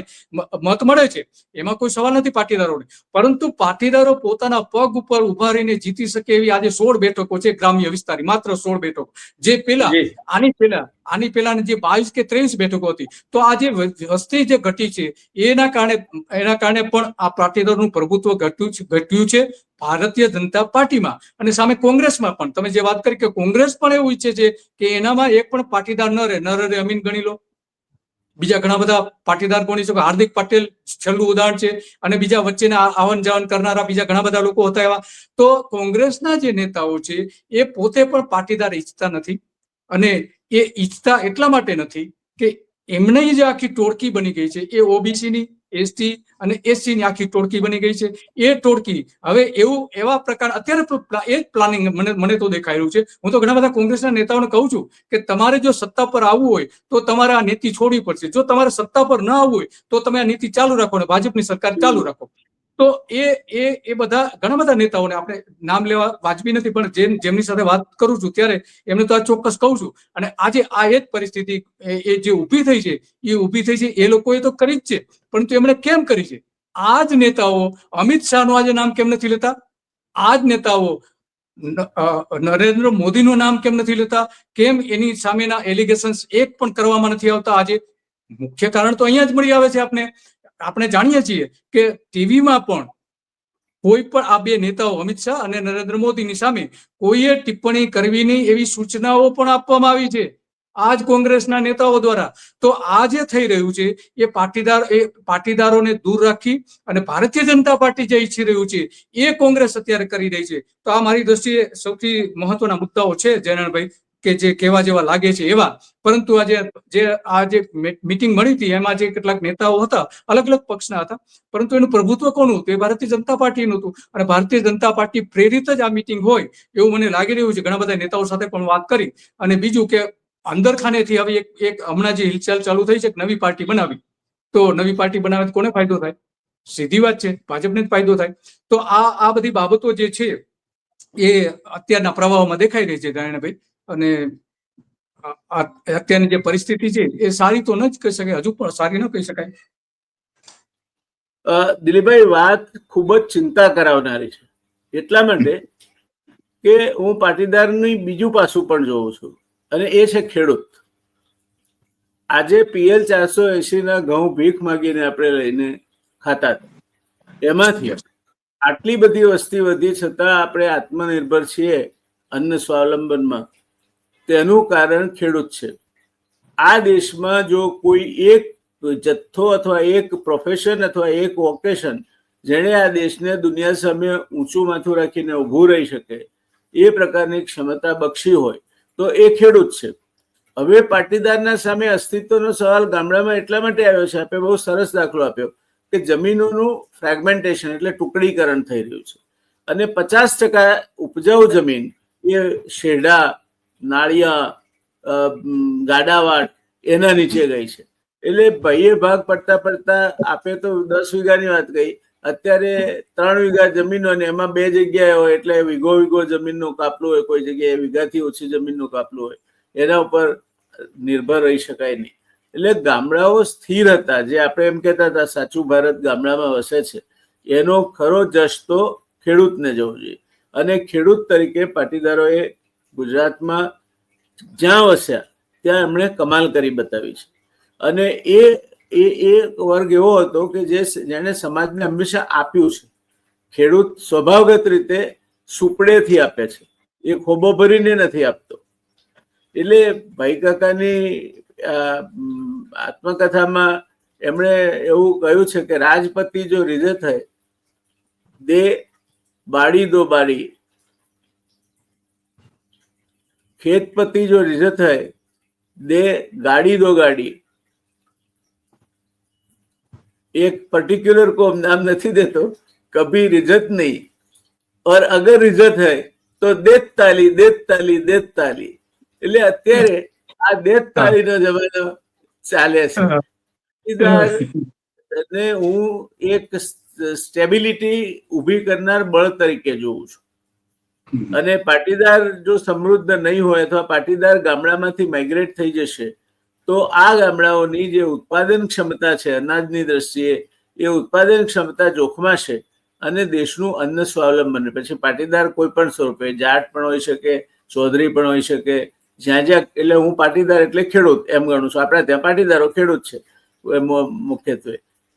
મત મળે છે, એમાં કોઈ સવાલ નથી પાટીદારોને. પરંતુ પાટીદારો પોતાના પગ ઉપર ઉભા રહીને જીતી શકે એવી આજે 16 બેઠકો છે ગ્રામ્ય વિસ્તારની, માત્ર 16 બેઠકો. જે આની પેલા જે 22 કે 23 બેઠકો હતી. તો આ જે વસ્તી જે ઘટી છે એના કારણે પણ આ પાટીદારોનું પ્રભુત્વ ઘટ્યું છે ભારતીય જનતા પાર્ટીમાં. અને સામે કોંગ્રેસમાં પણ તમે જે વાત કરી કે કોંગ્રેસ પણ એવું ઈચ્છે છે કે એનામાં એક પણ પાટીદાર ન રહે. અમીન ગણી લો, બીજા ઘણા બધા પાટીદાર ગણી શકો, હાર્દિક પટેલ છેલ્લું ઉદાહરણ છે, અને બીજા વચ્ચેના આવન જાવન કરનારા બીજા ઘણા બધા લોકો હતા એવા. તો કોંગ્રેસના જે નેતાઓ છે એ પોતે પણ પાટીદાર ઈચ્છતા નથી. અને એ ઈચ્છતા એટલા માટે નથી કે એમને જે આખી ટોળકી બની ગઈ છે એ ઓબીસીની, એસટી અને એસસી ની આખી ટોળકી બની ગઈ છે. એ ટોળકી હવે એવા પ્રકાર અત્યારે એ જ પ્લાનિંગ મને તો દેખાઈ રહ્યું છે. હું તો ઘણા બધા કોંગ્રેસના નેતાઓને કહું છું કે તમારે જો સત્તા પર આવવું હોય તો તમારે આ નીતિ છોડવી પડશે. જો તમારે સત્તા પર ન આવવું હોય તો તમે આ નીતિ ચાલુ રાખો અને ભાજપની સરકાર ચાલુ રાખો. તો એ બધા ઘણા બધા નેતાઓને આપણે નામ લેવા વાજબી નથી, પણ જેમની સાથે વાત કરું છું ત્યારે એમને તો આ ચોક્કસ કહું છું. અને આજે આ એ જ પરિસ્થિતિ એ જે ઊભી થઈ છે એ લોકોએ તો કરી જ છે, પરંતુ એમણે કેમ કરી છે? આ જ નેતાઓ અમિત શાહનું આજે નામ કેમ નથી લેતા? આ જ નેતાઓ નરેન્દ્ર મોદીનું નામ કેમ નથી લેતા? કેમ એની સામેના એલિગેશન્સ એક પણ કરવામાં નથી આવતા? આજે મુખ્ય કારણ તો અહીંયા જ મળી આવે છે. આપણે જાણીએ છીએ કે ટીવીમાં પણ કોઈ પણ આ બે નેતાઓ અમિત શાહ અને નરેન્દ્ર મોદીની સામે કોઈએ ટિપ્પણી કરવી નહીં એવી સૂચનાઓ પણ આપવામાં આવી છે આજ કોંગ્રેસના નેતાઓ દ્વારા. તો આ જે થઈ રહ્યું છે એ પાટીદારોને દૂર રાખી અને ભારતીય જનતા પાર્ટી જે ઈચ્છી રહ્યું છે એ કોંગ્રેસ અત્યારે કરી રહી છે. તો આ મારી દ્રષ્ટિએ સૌથી મહત્વના મુદ્દાઓ છે જયનાભાઈ, કે જે કહેવા જેવા લાગે છે એવા. પરંતુ આજે મીટિંગ મળી હતી એમાં જે કેટલાક નેતાઓ હતા, અલગ અલગ પક્ષના હતા, પરંતુ એનું પ્રભુત્વ કોનું હતું? એ ભારતીય જનતા પાર્ટીનું હતું. અને ભારતીય જનતા પાર્ટી પ્રેરિત જ આ મીટિંગ હોય એવું મને લાગી રહ્યું છે. ઘણા બધા નેતાઓ સાથે પણ વાત કરી. અને બીજું કે અંદર ખાનેથી હવે એક હમણાં જે હિલચાલ ચાલુ થઈ છે નવી પાર્ટી બનાવી, તો નવી પાર્ટી બનાવે કોને ફાયદો થાય? સીધી વાત છે, ભાજપને જ ફાયદો થાય. તો આ બધી બાબતો જે છે એ અત્યારના પ્રવાહમાં દેખાઈ રહી છે નારાયણભાઈ. અને અત્યારની જે પરિસ્થિતિ છે એ સારી તો ન જ કહી શકાય, હજુ પણ સારી ન કહી શકાય. દિલીપભાઈ, વાત ખૂબ જ ચિંતા કરાવનારી છે. એટલા માટે કે હું પાટીદારની બીજું પાસું પણ જોઉં છું, અને એ છે ખેડૂત. આજે PL 480 ના ઘઉં ભીખ માગીને આપણે લઈને ખાતા હતા. એમાંથી આટલી બધી વસ્તી વધી છતાં આપણે આત્મનિર્ભર છીએ અન્ન સ્વાવલંબનમાં. તેનું કારણ ખેડૂત છે. આ દેશમાં જો કોઈ એક જથ્થો અથવા એક પ્રોફેશન અથવા એક વોકેશન જેણે આ દેશને દુનિયા સામે ઊંચું માથું રાખીને ઊભું રહી શકે એ પ્રકારની ક્ષમતા બક્ષી હોય તો એ ખેડૂત છે. હવે પાટીદારના સામે અસ્તિત્વનો સવાલ ગામડામાં એટલા માટે આવ્યો છે, આપણે બહુ સરસ દાખલો આપ્યો કે જમીનોનું ફ્રેગમેન્ટેશન એટલે ટુકડીકરણ થઈ રહ્યું છે, અને 50% ઉપજાઉ જમીન એ શેઢા, નાળિયા, ગાડાવાટ એના નીચે ગઈ છે. એટલે ભાઈએ ભાગ પડતા પડતા આપે તો 10 વીઘાની વાત કહી, અત્યારે 3 વીઘા જમીન હોય ને એમાં 2 જગ્યાએ હોય એટલે વીઘો જમીનનું કાપલું હોય, કોઈ જગ્યાએ વીઘાથી ઓછી જમીનનું કાપલું હોય, એના ઉપર નિર્ભર રહી શકાય નહીં. એટલે ગામડાઓ સ્થિર હતા, જે આપણે એમ કહેતા હતા સાચું ભારત ગામડામાં વસે છે, એનો ખરો જશ તો ખેડૂતને જવો જોઈએ. અને ખેડૂત તરીકે પાટીદારોએ ગુજરાતમાં જ્યાં વસ્યા ત્યાં એમણે કમાલ કરી બતાવી છે. અને એ વર્ગ એવો હતો કે જેને સમાજને હંમેશા આપ્યું છે. ખેડૂત સ્વભાવગત રીતે સુપડેથી આપે છે, એ ખોબો ભરીને નથી આપતો. એટલે ભાઈ કાકાની આત્મકથામાં એમણે એવું કહ્યું છે કે રાજપતિ જો રીઝે થાય દે બાડી દો બાડી, ખેતપતિ જો રીઝે થાય दे गाड़ी दो गाड़ी। एक पर्टिकुलर को नाम नहीं देते, कभी रिजत नहीं, और अगर रिजत है तो देत ताली देत ताली देत ताली। એટલે અત્યારે આ દેત તાલીનો જમાનો ચાલે છે અને હું એક સ્ટેબિલિટી ઊભી કરનાર બળ તરીકે જોઉં છું। અને પાટીદાર જો સમૃદ્ધ નહીં હોય અથવા પાટીદાર ગામડામાંથી માઇગ્રેટ થઈ જશે તો આ ગામડાઓની જે ઉત્પાદન ક્ષમતા છે અનાજની દ્રષ્ટિએ એ ઉત્પાદન ક્ષમતા જોખમાશે અને દેશનું અન્ન સ્વાવલંબન, પછી પાટીદાર કોઈ પણ સ્વરૂપે, જાટ પણ હોઈ શકે, ચૌધરી પણ હોઈ શકે, જ્યાં જ્યાં, એટલે હું પાટીદાર એટલે ખેડૂત એમ ગણું છું, આપણા ત્યાં પાટીદારો ખેડૂત છે મુખ્યત્વે।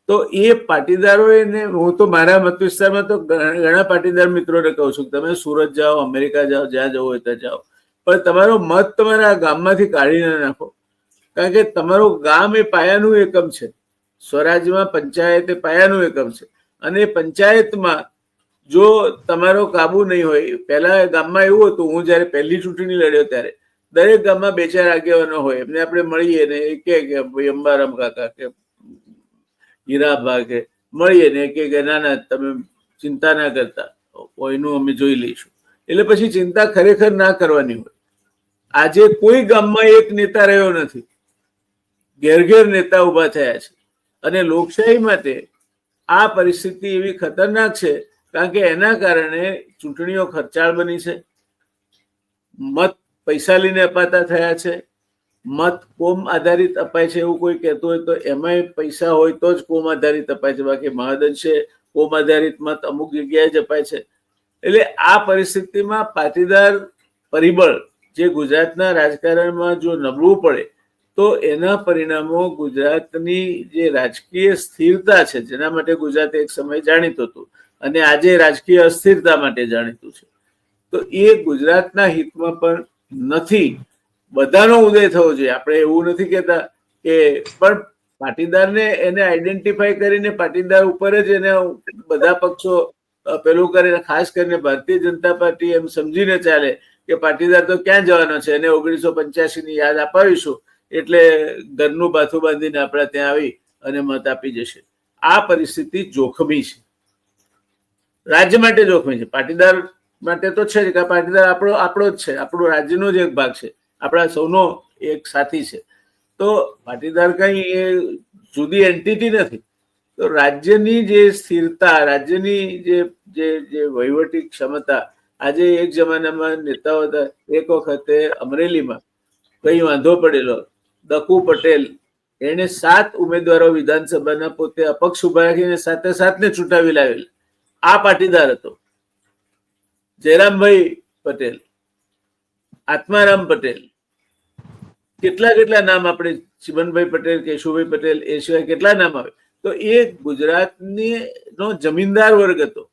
તો એ પાટીદારોએ ને, હું તો મારા મત વિસ્તારમાં તો ઘણા પાટીદાર મિત્રોને કહું છું તમે સુરત જાઓ, અમેરિકા જાઓ, જ્યાં જવું હોય ત્યાં જાઓ, પણ તમારો મત તમારા ગામમાંથી કાઢી ના નાખો, કારણ કે તમારું ગામ એ પાયાનું એકમ છે। સ્વરાજ્યમાં પંચાયત એ પાયાનું એકમ છે અને પંચાયતમાં જો તમારો કાબુ નહીં હોય, પહેલા ગામમાં એવું હતું, હું જયારે પહેલી ચૂંટણી લડ્યો ત્યારે દરેક ગામમાં 2-4 આગેવાનો હોય, એમને આપણે મળીએ ને એ કે ભાઈ અંબારામ કાકા કે હીરાભા કે મળીએ ને કે ના ના તમે ચિંતા ના કરતા, કોઈનું અમે જોઈ લઈશું। એટલે પછી ચિંતા ખરેખર ના કરવાની હોય। આજે કોઈ ગામમાં એક નેતા રહ્યો નથી, ઘેર ઘેર નેતા ઉભા થયા છે અને લોકશાહી માટે આ પરિસ્થિતિ એવી ખતરનાક છે કારણ કે એના કારણે ચૂંટણીઓ ખર્ચાળ બની છે, મત પૈસા લઈને અપાતા થયા છે, મત કોમ આધારિત અપાય છે એવું કોઈ કહેતું હોય તો એમાંય પૈસા હોય તો જ કોમ આધારિત અપાય છે, બાકી મહદઅંશે કોમ આધારિત મત અમુક જગ્યાએ જ અપાય છે। એટલે આ પરિસ્થિતિમાં પાટીદાર પરિબળ જે ગુજરાતના રાજકારણમાં જો નબળું પડે તો એના પરિણામો ગુજરાતની જે રાજકીય સ્થિરતા છે, જેના માટે ગુજરાત એક સમય જાણીતું હતું અને આજે રાજકીય અસ્થિરતા માટે જાણીતું છે, તો એ ગુજરાતના હિતમાં પણ નથી। બધાનો ઉદય થવો જોઈએ, આપણે એવું નથી કહેતા કે, પણ પાટીદારને એને આઈડેન્ટિફાઈ કરીને પાટીદાર ઉપર જ એને બધા પક્ષો પેલું કરીને, ખાસ કરીને ભારતીય જનતા પાર્ટી એમ સમજીને ચાલે કે પાટીદાર તો ક્યાં જવાનો છે, એને 1985ની યાદ અપાવીશું એટલે ઘરનું બાથું બાંધીને આપણા ત્યાં આવી અને મત આપી જશે। આ પરિસ્થિતિ જોખમી છે, રાજ્ય માટે જોખમી છે, પાટીદાર માટે તો છે જ કે પાટીદાર આપણો જ છે, આપણું રાજ્યનો જ એક ભાગ છે, આપણા સૌનો એક સાથી છે। તો પાટીદાર કઈ એ જુદી એન્ટિટી નથી। તો રાજ્યની જે સ્થિરતા, રાજ્યની જે વહીવટી ક્ષમતા, આજે એક જમાનામાં નેતાઓ હતા, એક વખતે અમરેલીમાં કઈ વાંધો પડેલો, દકુ પટેલ એને 7 ઉમેદવારો વિધાનસભાના પોતે અપક્ષ ઉભા રાખીને 7ને ચૂંટાવી લાવેલા, આ પાટીદાર હતો। જયરામભાઈ પટેલ, આત્મારામ પટેલ, કેટલા નામ આપણે, ચિમનભાઈ પટેલ, કેશુભાઈ પટેલ, એ સિવાય કેટલા નામ આવે। તો એ ગુજરાતની નો જમીનદાર વર્ગ હતો,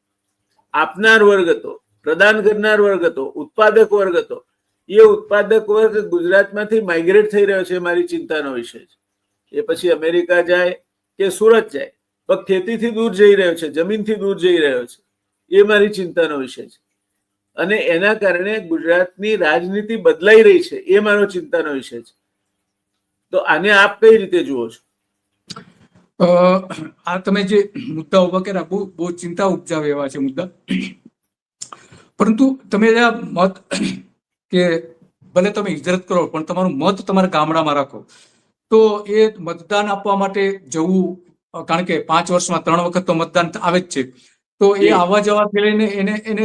આપનાર વર્ગ હતો, પ્રદાન કરનાર વર્ગ હતો, ઉત્પાદક વર્ગ હતો। એ ઉત્પાદક વર્ગ ગુજરાતમાંથી માઇગ્રેટ થઈ રહ્યો છે, મારી ચિંતાનો વિષય છે। એ પછી અમેરિકા જાય કે સુરત જાય, પણ ખેતીથી દૂર જઈ રહ્યો છે, જમીનથી દૂર જઈ રહ્યો છે, એ મારી ચિંતાનો વિષય છે અને એના કારણે ગુજરાતની રાજનીતિ બદલાઈ રહી છે, એ મારો ચિંતાનો વિષય છે। તો આને આપ કઈ રીતે જુઓ છો? આ તમે જે મુદ્દા ઉભા કર્યા બહુ ચિંતા ઉપજાવે એવા છે મુદ્દા, પરંતુ તમે આ મત કે ભલે તમે હિજરત કરો પણ તમારું મત તમારા ગામડામાં રાખો, તો એ મતદાન આપવા માટે જવું, કારણ કે 5 વર્ષમાં 3 વખત તો મતદાન આવે જ છે, તો એ આવવા જવાથી લઈને એને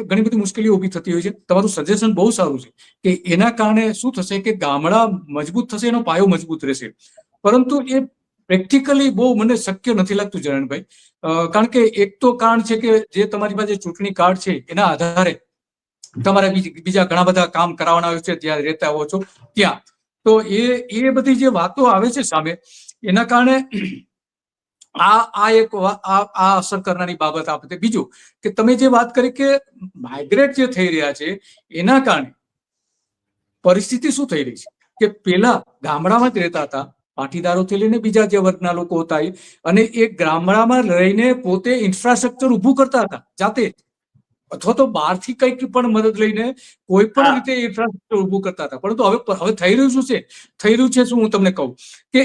ઘણી બધી મુશ્કેલીઓ ઊભી થતી હોય છે। તમારું સજેશન બહુ સારું છે કે એના કારણે શું થશે કે ગામડા મજબૂત થશે, એનો પાયો મજબૂત રહેશે, પરંતુ એ પ્રેક્ટિકલી બહુ મને શક્ય નથી લાગતું જયંતભાઈ। કારણ કે એક તો કારણ છે કે જે તમારી પાસે ચૂંટણી કાર્ડ છે એના આધારે તમારે બીજા ઘણા બધા કામ કરાવવાના હોય છે જ્યાં રહેતા હો છો ત્યાં, તો એ બધી જે વાતો આવે છે સામે, એના કારણે આ અસર કરનારી બાબત આપે। બીજું કે તમે જે વાત કરી કે માઇગ્રેટ જે થઈ રહ્યા છે એના કારણે પરિસ્થિતિ શું થઈ રહી છે, કે પેલા ગામડામાં જ રહેતા હતા, પાટીદારોથી લઈને બીજા જે વર્ગના લોકો હતા અને એ ગામડામાં રહીને પોતે ઇન્ફ્રાસ્ટ્રક્ચર ઊભું કરતા હતા જાતે, અથવા તો બહારથી કંઈક પણ મદદ લઈને કોઈ પણ રીતે ઇન્ફ્રાસ્ટ્રક્ચર ઊભું કરતા હતા. પરંતુ હવે થઈ રહ્યું શું છે? થઈ રહ્યું છે શું? હું તમને કહું કે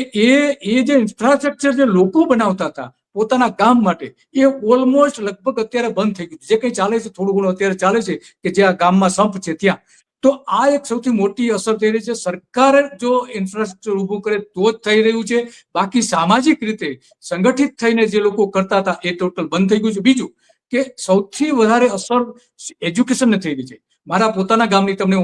એ જે ઇન્ફ્રાસ્ટ્રક્ચર જે લોકો બનાવતા હતા પોતાના ગામ માટે, એ ઓલમોસ્ટ લગભગ અત્યારે બંધ થઈ ગયું. જે કંઈ ચાલે છે થોડું ઘણું અત્યારે ચાલે છે કે જ્યાં ગામમાં સંપ છે ત્યાં. તો આ એક સૌથી મોટી અસર થઈ રહી છે. સરકાર જો ઇન્ફ્રાસ્ટ્રક્ચર ઊભું કરે તો જ થઈ રહ્યું છે. બાકી સામાજિક રીતે સંગઠિત થઈને જે લોકો કરતા હતા એ ટોટલ બંધ થઈ ગયું છે. બીજું કે સૌથી વધારે અસર એજ્યુકેશનને થઈ રહી છે. મારા પોતાના ગામની તમને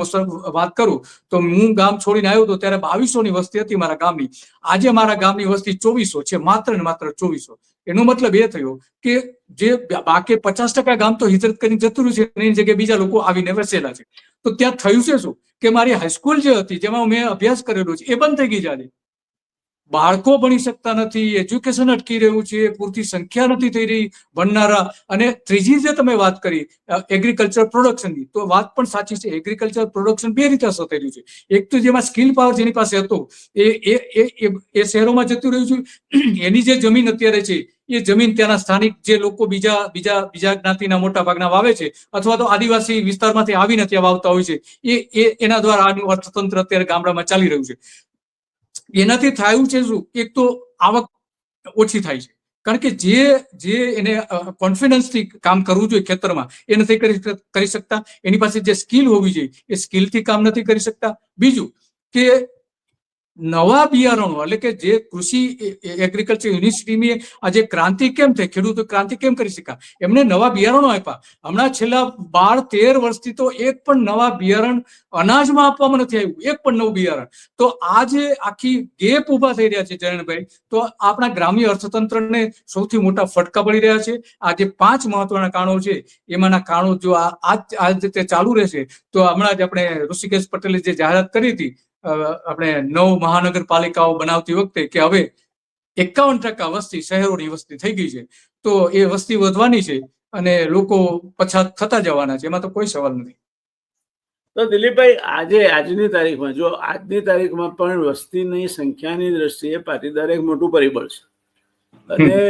વાત કરું તો હું ગામ છોડીને આવ્યો હતો ત્યારે 2200 ની વસ્તી હતી મારા ગામની. આજે મારા ગામની વસ્તી 2400 છે, માત્ર ને માત્ર 2400. એનો મતલબ એ થયો કે જે બાકી 50% ગામ તો હિજરત કરીને જતું રહ્યું છે, એની જગ્યાએ બીજા લોકો આવીને વસેલા છે. તો ત્યાં થયું છે શું કે મારી હાઈસ્કૂલ જે હતી જેમાં મેં અભ્યાસ કરેલો છે એ બંધ થઈ ગઈ છે. આજે બાળકો ભણી શકતા નથી, એજ્યુકેશન અટકી રહ્યું છે, પૂરતી સંખ્યા નથી થઈ રહી ભણનારા. અને ત્રીજી જે તમે વાત કરી એગ્રીકલ્ચર પ્રોડક્શનની, તો વાત પણ સાચી છે. એગ્રીકલ્ચર પ્રોડક્શન બે રીતે અસર થઈ રહ્યું છે. એક તો જેમાં સ્કિલ પાવર જેની પાસે હતો એ શહેરોમાં જતું રહ્યું છે. એની જે જમીન અત્યારે છે એ જમીન ત્યાંના સ્થાનિક જે લોકો બીજા જ્ઞાતિના મોટા ભાગના વાવે છે, અથવા તો આદિવાસી વિસ્તારમાંથી આવીને ત્યાં વાવતા હોય છે, એના દ્વારા આનું અર્થતંત્ર અત્યારે ગામડામાં ચાલી રહ્યું છે. એનાથી થયું છે શું? એક તો આવક ઓછી થાય છે, કારણ કે જે એને કોન્ફિડન્સથી કામ કરવું જોઈએ ખેતરમાં એ નથી કરી શકતા. એની પાસે જે સ્કિલ હોવી જોઈએ એ સ્કિલથી કામ નથી કરી શકતા. બીજું કે નવા બિયારણો, એટલે કે જે કૃષિ એગ્રીકલ્ચર યુનિવર્સિટીની આજે ક્રાંતિ કેમ થઈ, ખેડૂતો ક્રાંતિ કેમ કરી શક્યા? એમને નવા બિયારણો આપ્યા. હમણાં છેલ્લા 12-13 વર્ષથી તો એક પણ નવા બિયારણ અનાજમાં આપવામાં નથી આવ્યું, એક પણ નવું બિયારણ. તો આ જે આખી ગેપ ઉભા થઈ રહ્યા છે જયંતભાઈ, તો આપણા ગ્રામ્ય અર્થતંત્રને સૌથી મોટા ફટકા પડી રહ્યા છે. આ જે 5 મહત્વના કારણો છે એમાંના કારણો જો આ રીતે ચાલુ રહેશે તો હમણાં જ આપણે ઋષિકેશ પટેલે જે જાહેરાત કરી હતી આપણે 9 મહાનગરપાલિકાઓ બનાવતી વખતે કે હવે 51% વસ્તી શહેરોની વસ્તી થઈ ગઈ છે, તો એ વસ્તી વધવાની છે અને લોકો પછાત થતા જવાના છે, એમાં તો કોઈ સવાલ નથી. તો દિલીપભાઈ, આજની તારીખમાં જો આજની તારીખમાં પણ વસ્તીની સંખ્યાની દ્રષ્ટિએ પાટીદાર એક મોટું પરિબળ છે, અને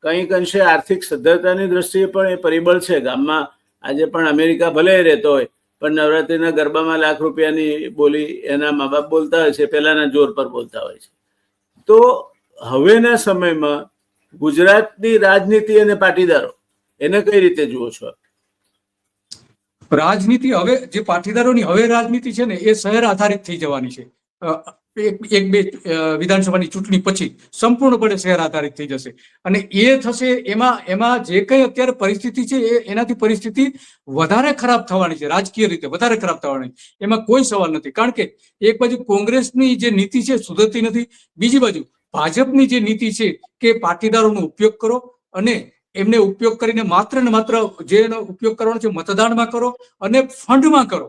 કંઈક અંશે આર્થિક સદ્ધરતાની દ્રષ્ટિએ પણ એ પરિબળ છે. ગામમાં આજે પણ અમેરિકા ભલે રહેતો હોય પણ નવરાત્રિના ગરબામાં લાખ રૂપિયાની બોલી એના મા બાપ બોલતા હોય છે, પહેલાના જોર પર બોલતા હોય છે. તો હવેના સમયમાં ગુજરાતની રાજનીતિ અને પાટીદારો એને કઈ રીતે જુઓ છો? રાજનીતિ હવે જે પાટીદારોની હવે રાજનીતિ છે ને એ શહેર આધારિત થઈ જવાની છે. એક બે વિધાનસભાની ચૂંટણી પછી સંપૂર્ણપણે શહેર આધારિત થઈ જશે. અને એ થશે એમાં જે કંઈ અત્યારે પરિસ્થિતિ છે એનાથી પરિસ્થિતિ વધારે ખરાબ થવાની છે, રાજકીય રીતે વધારે ખરાબ થવાની, એમાં કોઈ સવાલ નથી. કારણ કે એક બાજુ કોંગ્રેસની જે નીતિ છે સુધરતી નથી, બીજી બાજુ ભાજપની જે નીતિ છે કે પાટીદારોનો ઉપયોગ કરો અને એમને ઉપયોગ કરીને માત્ર ને માત્ર જેનો ઉપયોગ કરવાનો છે મતદાનમાં કરો અને ફંડમાં કરો.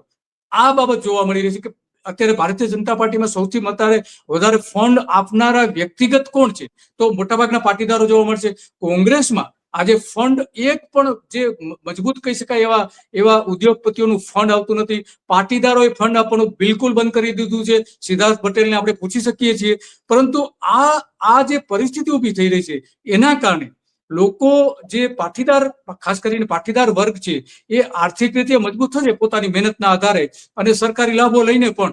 આ બાબત જોવા મળી રહી છે કે અત્યારે ભારતીય જનતા પાર્ટીમાં સૌથી વધારે ફંડ આપનારા વ્યક્તિગત કોણ છે? તો મોટાભાગના પાટીદારો જોવા મળશે. કોંગ્રેસમાં આજે ફંડ એક પણ જે મજબૂત કહી શકાય એવા ઉદ્યોગપતિઓનું ફંડ આવતું નથી. પાટીદારોએ ફંડ આપવાનું બિલકુલ બંધ કરી દીધું છે. સિદ્ધાર્થ પટેલને આપણે પૂછી શકીએ છીએ. પરંતુ આ જે પરિસ્થિતિ ઊભી થઈ રહી છે એના કારણે લોકો જે પાટીદાર, ખાસ કરીને પાટીદાર વર્ગ છે એ આર્થિક રીતે મજબૂત થશે પોતાની મહેનતના આધારે અને સરકારી લાભો લઈને પણ,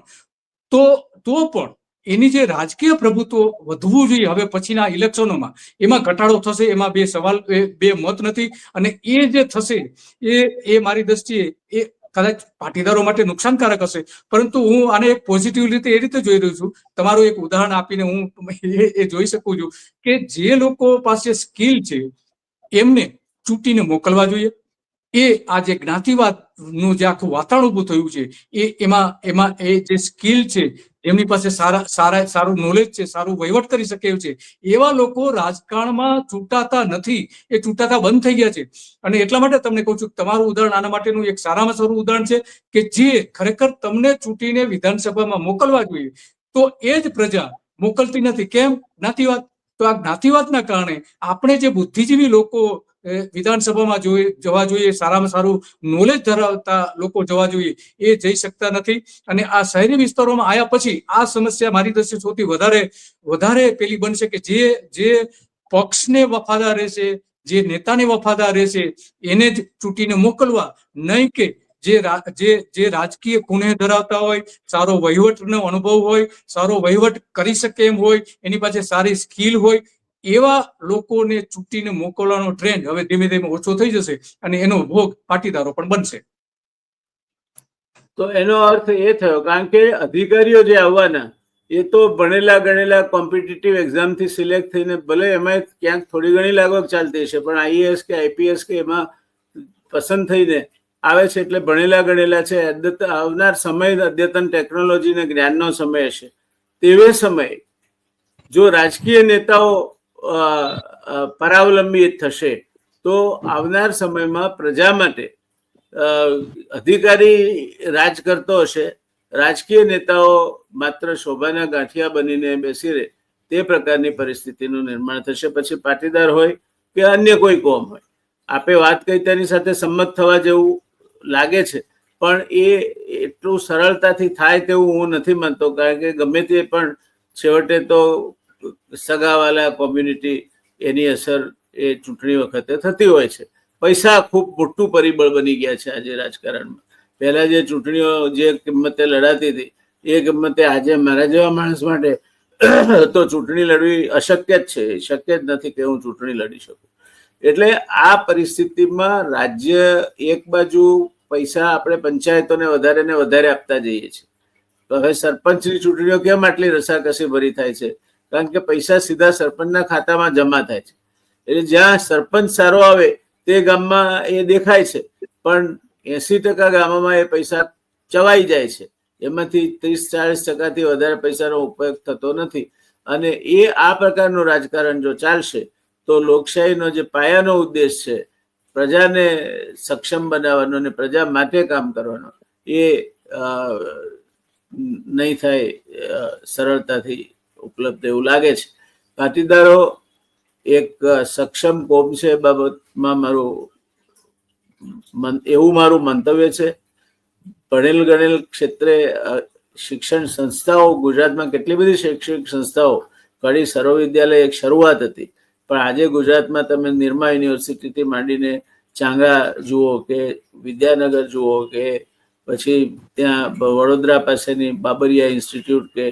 તો પણ એની જે રાજકીય પ્રભુત્વ વધવું જોઈએ હવે પછીના ઇલેક્શનોમાં, એમાં ઘટાડો થશે, એમાં બે મત નથી. અને એ જે થશે એ મારી દ્રષ્ટિએ એ કદાચ પાટીદારો માટે નુકસાનકારક હશે. પરંતુ હું આને એક પોઝિટિવ રીતે એ રીતે જોઈ રહ્યો છું, તમારું એક ઉદાહરણ આપીને હું એ જોઈ શકું છું કે જે લોકો પાસે સ્કિલ છે એમને ચૂંટીને મોકલવા જોઈએ. એ આ જે જ્ઞાતિવાદનું જે આખું વાતાવરણ ઊભું થયું છે એમાં એ જે સ્કિલ છે, એમની પાસે સારું નોલેજ છે, સારું વહીવટ કરી શકે એવું છે, એવા લોકો રાજકારણમાં ચૂંટાતા નથી. એ ચૂંટાતા બંધ થઈ ગયા છે. અને એટલા માટે તમને કહું છું, તમારું ઉદાહરણ આના માટેનું એક સારામાં સારું ઉદાહરણ છે કે જે ખરેખર તમને ચૂંટીને વિધાનસભામાં મોકલવા જોઈએ તો એ જ પ્રજા મોકલતી નથી. કેમ? જ્ઞાતિવાદ. તો આ જ્ઞાતિવાદના કારણે આપણે જે બુદ્ધિજીવી લોકો વિધાનસભામાં જવા જોઈએ, સારામાં સારું નોલેજ ધરાવતા લોકો જવા જોઈએ, એ જઈ શકતા નથી. અને આ શહેરી વિસ્તારોમાં આવ્યા પછી આ સમસ્યા મારી દ્રષ્ટિએ સૌથી વધારે પેલી બનશે કે જે પક્ષને વફાદાર રહેશે, જે નેતાને વફાદાર રહેશે એને જ ચૂંટીને મોકલવા, નહીં કે જે રાજકીય કુનેહ ધરાવતા હોય, સારો વહીવટનો અનુભવ હોય, સારો વહીવટ કરી શકે એમ હોય, એની પાસે સારી સ્કિલ હોય, એવા લોકોને ચૂંટીને મોકલવાનો ટ્રેન્ડ હવે ધીમે ધીમે ઓછો થઈ જશે અને એનો ભોગ પાટીદારો પણ બનશે. તો એનો અર્થ એ થયો, કારણ કે અધિકારીઓ જે આવવાના એ તો ભણેલા ગણેલા કોમ્પિટિટિવ એક્ઝામથી સિલેક્ટ થઈને, ભલે એમાં ક્યાંક થોડી ઘણી લાગવગ ચાલતી હશે, પણ આઈએએસ કે આઈપીએસ કે એમાં પસંદ થઈને આવે છે એટલે ભણેલા ગણેલા છે. આવનાર સમય અદ્યતન ટેકનોલોજી ને જ્ઞાનનો સમય હશે. તેવે સમયે જો રાજકીય નેતાઓ પરાવલંબી થશે તો આવનાર સમયમાં પ્રજા માટે અધિકારી રાજ કરતો હશે, રાજકીય નેતાઓ માત્ર શોભાના ગાંઠિયા બનીને બેસી રહે, તે પ્રકારની પરિસ્થિતિનું નિર્માણ થશે. પછી પાટીદાર હોય કે અન્ય કોઈ કોમ હોય, આપે વાત કરી તેની સાથે સંમત થવા જેવું લાગે છે, પણ એ એટલું સરળતાથી થાય તેવું હું નથી માનતો. કારણ કે ગમે તે પણ છેવટે તો સગાવાલા કોમ્યુનિટી એની અસર એ ચૂંટણી વખતે થતી હોય છે. પૈસા ખૂબ મોટું પરિબળ બની ગયા છે આજે રાજકારણમાં. પહેલા જે ચૂંટણીઓ જે કિંમતે લડાતી હતી એ કિંમતે આજે મારા જેવા માણસ માટે તો ચૂંટણી લડવી અશક્ય જ છે. શક્ય જ નથી કે હું ચૂંટણી લડી શકું. એટલે આ પરિસ્થિતિમાં રાજ્ય એક બાજુ પૈસા આપણે પંચાયતોને વધારે ને વધારે આપતા જઈએ છીએ. તો હવે સરપંચની ચૂંટણીઓ કેમ આટલી રસાકસી ભરી થાય છે? કારણ કે પૈસા સીધા સરપંચના ખાતામાં જમા થાય છે. એટલે જ્યાં સરપંચ સારો આવે તે ગામમાં એ દેખાય છે, પણ 80% ગામોમાં એ પૈસા ચવાઈ જાય છે. એમાંથી 30-40% વધારે પૈસાનો ઉપયોગ થતો નથી. અને એ આ પ્રકારનું રાજકારણ જો ચાલશે તો લોકશાહીનો જે પાયાનો ઉદ્દેશ છે, પ્રજાને સક્ષમ બનાવવાનો અને પ્રજા માટે કામ કરવાનો, એ નહીં થાય સરળતાથી ઉપલબ્ધ એવું લાગે છે. પાટીદારો એક સક્ષમ કોમ છે એ બાબતમાં મારું મંતવ્ય છે. ભણેલ ગણેલ ક્ષેત્રે શિક્ષણ સંસ્થાઓ ગુજરાતમાં કેટલી બધી શૈક્ષણિક સંસ્થાઓ, કડી સર્વવિદ્યાલય એક શરૂઆત હતી, પણ આજે ગુજરાતમાં તમે નિરમા યુનિવર્સિટીથી માંડીને ચાંગા જુઓ કે વિદ્યાનગર જુઓ કે પછી ત્યાં વડોદરા પાસેની બાબરિયા ઇન્સ્ટિટ્યૂટ કે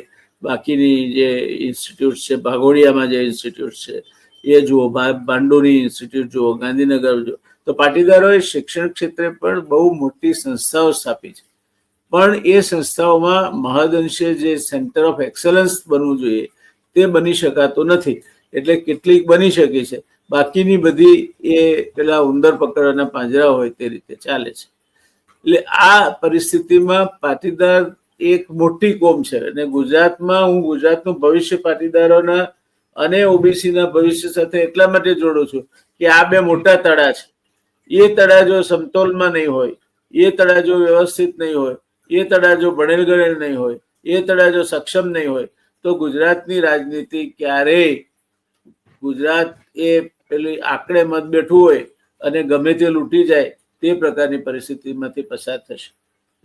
બાકીની જે ઇન્સ્ટિટ્યૂટ છે, ભાગોળિયામાં જે ઇન્સ્ટિટ્યૂટ છે એ જુઓ, બાંડોની ઇન્સ્ટિટ્યૂટ જુઓ, ગાંધીનગર જુઓ, તો પાટીદારોએ શિક્ષણ ક્ષેત્રે પણ બહુ મોટી સંસ્થાઓ સ્થાપી છે. પણ એ સંસ્થાઓમાં મહદઅંશે જે સેન્ટર ઓફ એક્સલન્સ બનવું જોઈએ તે બની શકાતું નથી. એટલે કેટલીક બની શકે છે, બાકીની બધી એ પેલા ઉંદર પકડવાના પાંજરા હોય તે રીતે ચાલે છે. એટલે આ પરિસ્થિતિમાં પાટીદાર એક મોટી કોમ છે અને ગુજરાતમાં હું ગુજરાતનું ભવિષ્ય પાટીદારોના અને ઓબીસીના ભવિષ્ય સાથે એટલા માટે જોડું છું કે આ બે મોટા તળા છે. એ તળા જો સમતોલમાં નહીં હોય, એ તળા જો વ્યવસ્થિત નહીં હોય, એ તળા જો ભણેલ ગણેલ નહીં હોય, એ તળા જો સક્ષમ નહીં હોય, તો ગુજરાતની રાજનીતિ ક્યારેય, ગુજરાત એ પેલી આંકડે મત બેઠું હોય અને ગમે તે લૂંટી જાય તે પ્રકારની પરિસ્થિતિમાંથી પસાર થશે.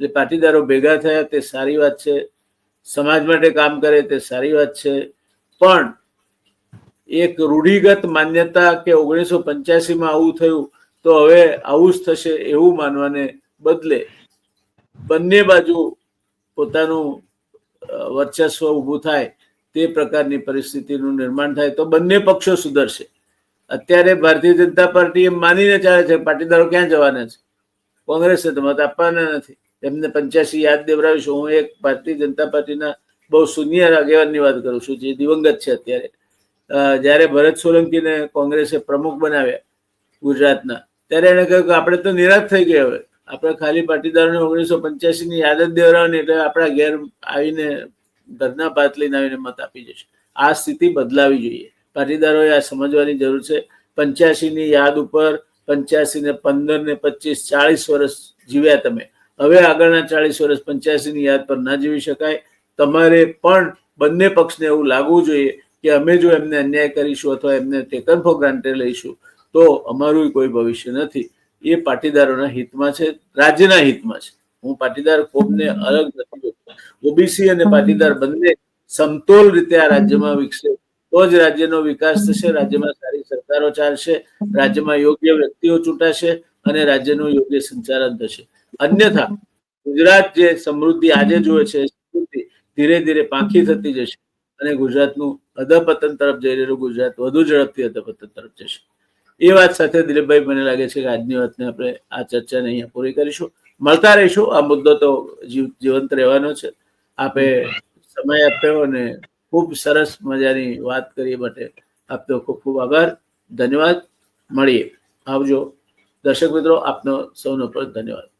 એટલે પાટીદારો ભેગા થયા તે સારી વાત છે, સમાજ માટે કામ કરે તે સારી વાત છે, પણ એક રૂઢિગત માન્યતા કે 1985માં આવું થયું તો હવે આવું જ થશે એવું માનવાને બદલે બંને બાજુ પોતાનું વર્ચસ્વ ઊભું થાય તે પ્રકારની પરિસ્થિતિનું નિર્માણ થાય તો બંને પક્ષો સુધરશે. અત્યારે ભારતીય જનતા પાર્ટી એમ માનીને ચાલે છે પાટીદારો ક્યાં જવાના છે, કોંગ્રેસે તો મત આપવાના નથી. એમને 85 યાદ દેવડાવીશું. હું એક ભારતીય જનતા પાર્ટીના બહુ સિનિયર આગેવાનની વાત કરું છું જે દિવંગત છે અત્યારે. જ્યારે ભરત સોલંકીને કોંગ્રેસે પ્રમુખ બનાવ્યા ગુજરાતના, ત્યારે એને કહ્યું કે આપણે તો નિરાશ થઈ ગયા, હવે આપણે ખાલી પાટીદારોને 1985ની યાદ જ દેવડાવવાની, એટલે આપણા ઘેર આવીને ઘરના ભાત લઈને આવીને મત આપી જશે. આ સ્થિતિ બદલાવી જોઈએ. પાટીદારોએ આ સમજવાની જરૂર છે. 85ની યાદ ઉપર 85 ને 15 ને 25 40 વર્ષ જીવ્યા તમે, હવે આગળના 40 વર્ષ 85ની યાદ પર ના જીવી શકાય. તમારે પણ બંને પક્ષને એવું લાગવું જોઈએ કે અમે જો એમને અન્યાય કરીશું અથવા એમને ટેકન ફોર ગ્રાન્ટેડ લઈશું તો અમારું કોઈ ભવિષ્ય નથી. એ પાટીદારોના હિતમાં છે, રાજ્યના હિતમાં છે. હું પાટીદાર કોમને અલગ નથી જોતો. ઓબીસી અને પાટીદાર બંને સમતોલ રીતે આ રાજ્યમાં વિકસે તો જ રાજ્યનો વિકાસ થશે, રાજ્યમાં સારી સરકારો ચાલશે, રાજ્યમાં યોગ્ય વ્યક્તિઓ ચૂંટાશે અને રાજ્યનું યોગ્ય સંચાલન થશે. અન્યથા ગુજરાત જે સમૃદ્ધિ આજે જુએ છે સમૃદ્ધિ ધીરે ધીરે પાંખી થતી જશે અને ગુજરાતનું અધપતન તરફ જઈ રહેલું ગુજરાત વધુ ઝડપથી અધપતન તરફ જશે. એ વાત સાથે દિલીપભાઈ, મને લાગે છે કે આજની વાતને આપણે આ ચર્ચાને અહીંયા પૂરી કરીશું. મળતા રહીશું. આ મુદ્દો તો જીવંત રહેવાનો છે. આપે સમય આપ્યો અને ખૂબ સરસ મજાની વાત કરી માટે આપનો ખૂબ ખૂબ આભાર, ધન્યવાદ. મળીએ. આવજો દર્શક મિત્રો, આપનો સૌનો પણ ધન્યવાદ.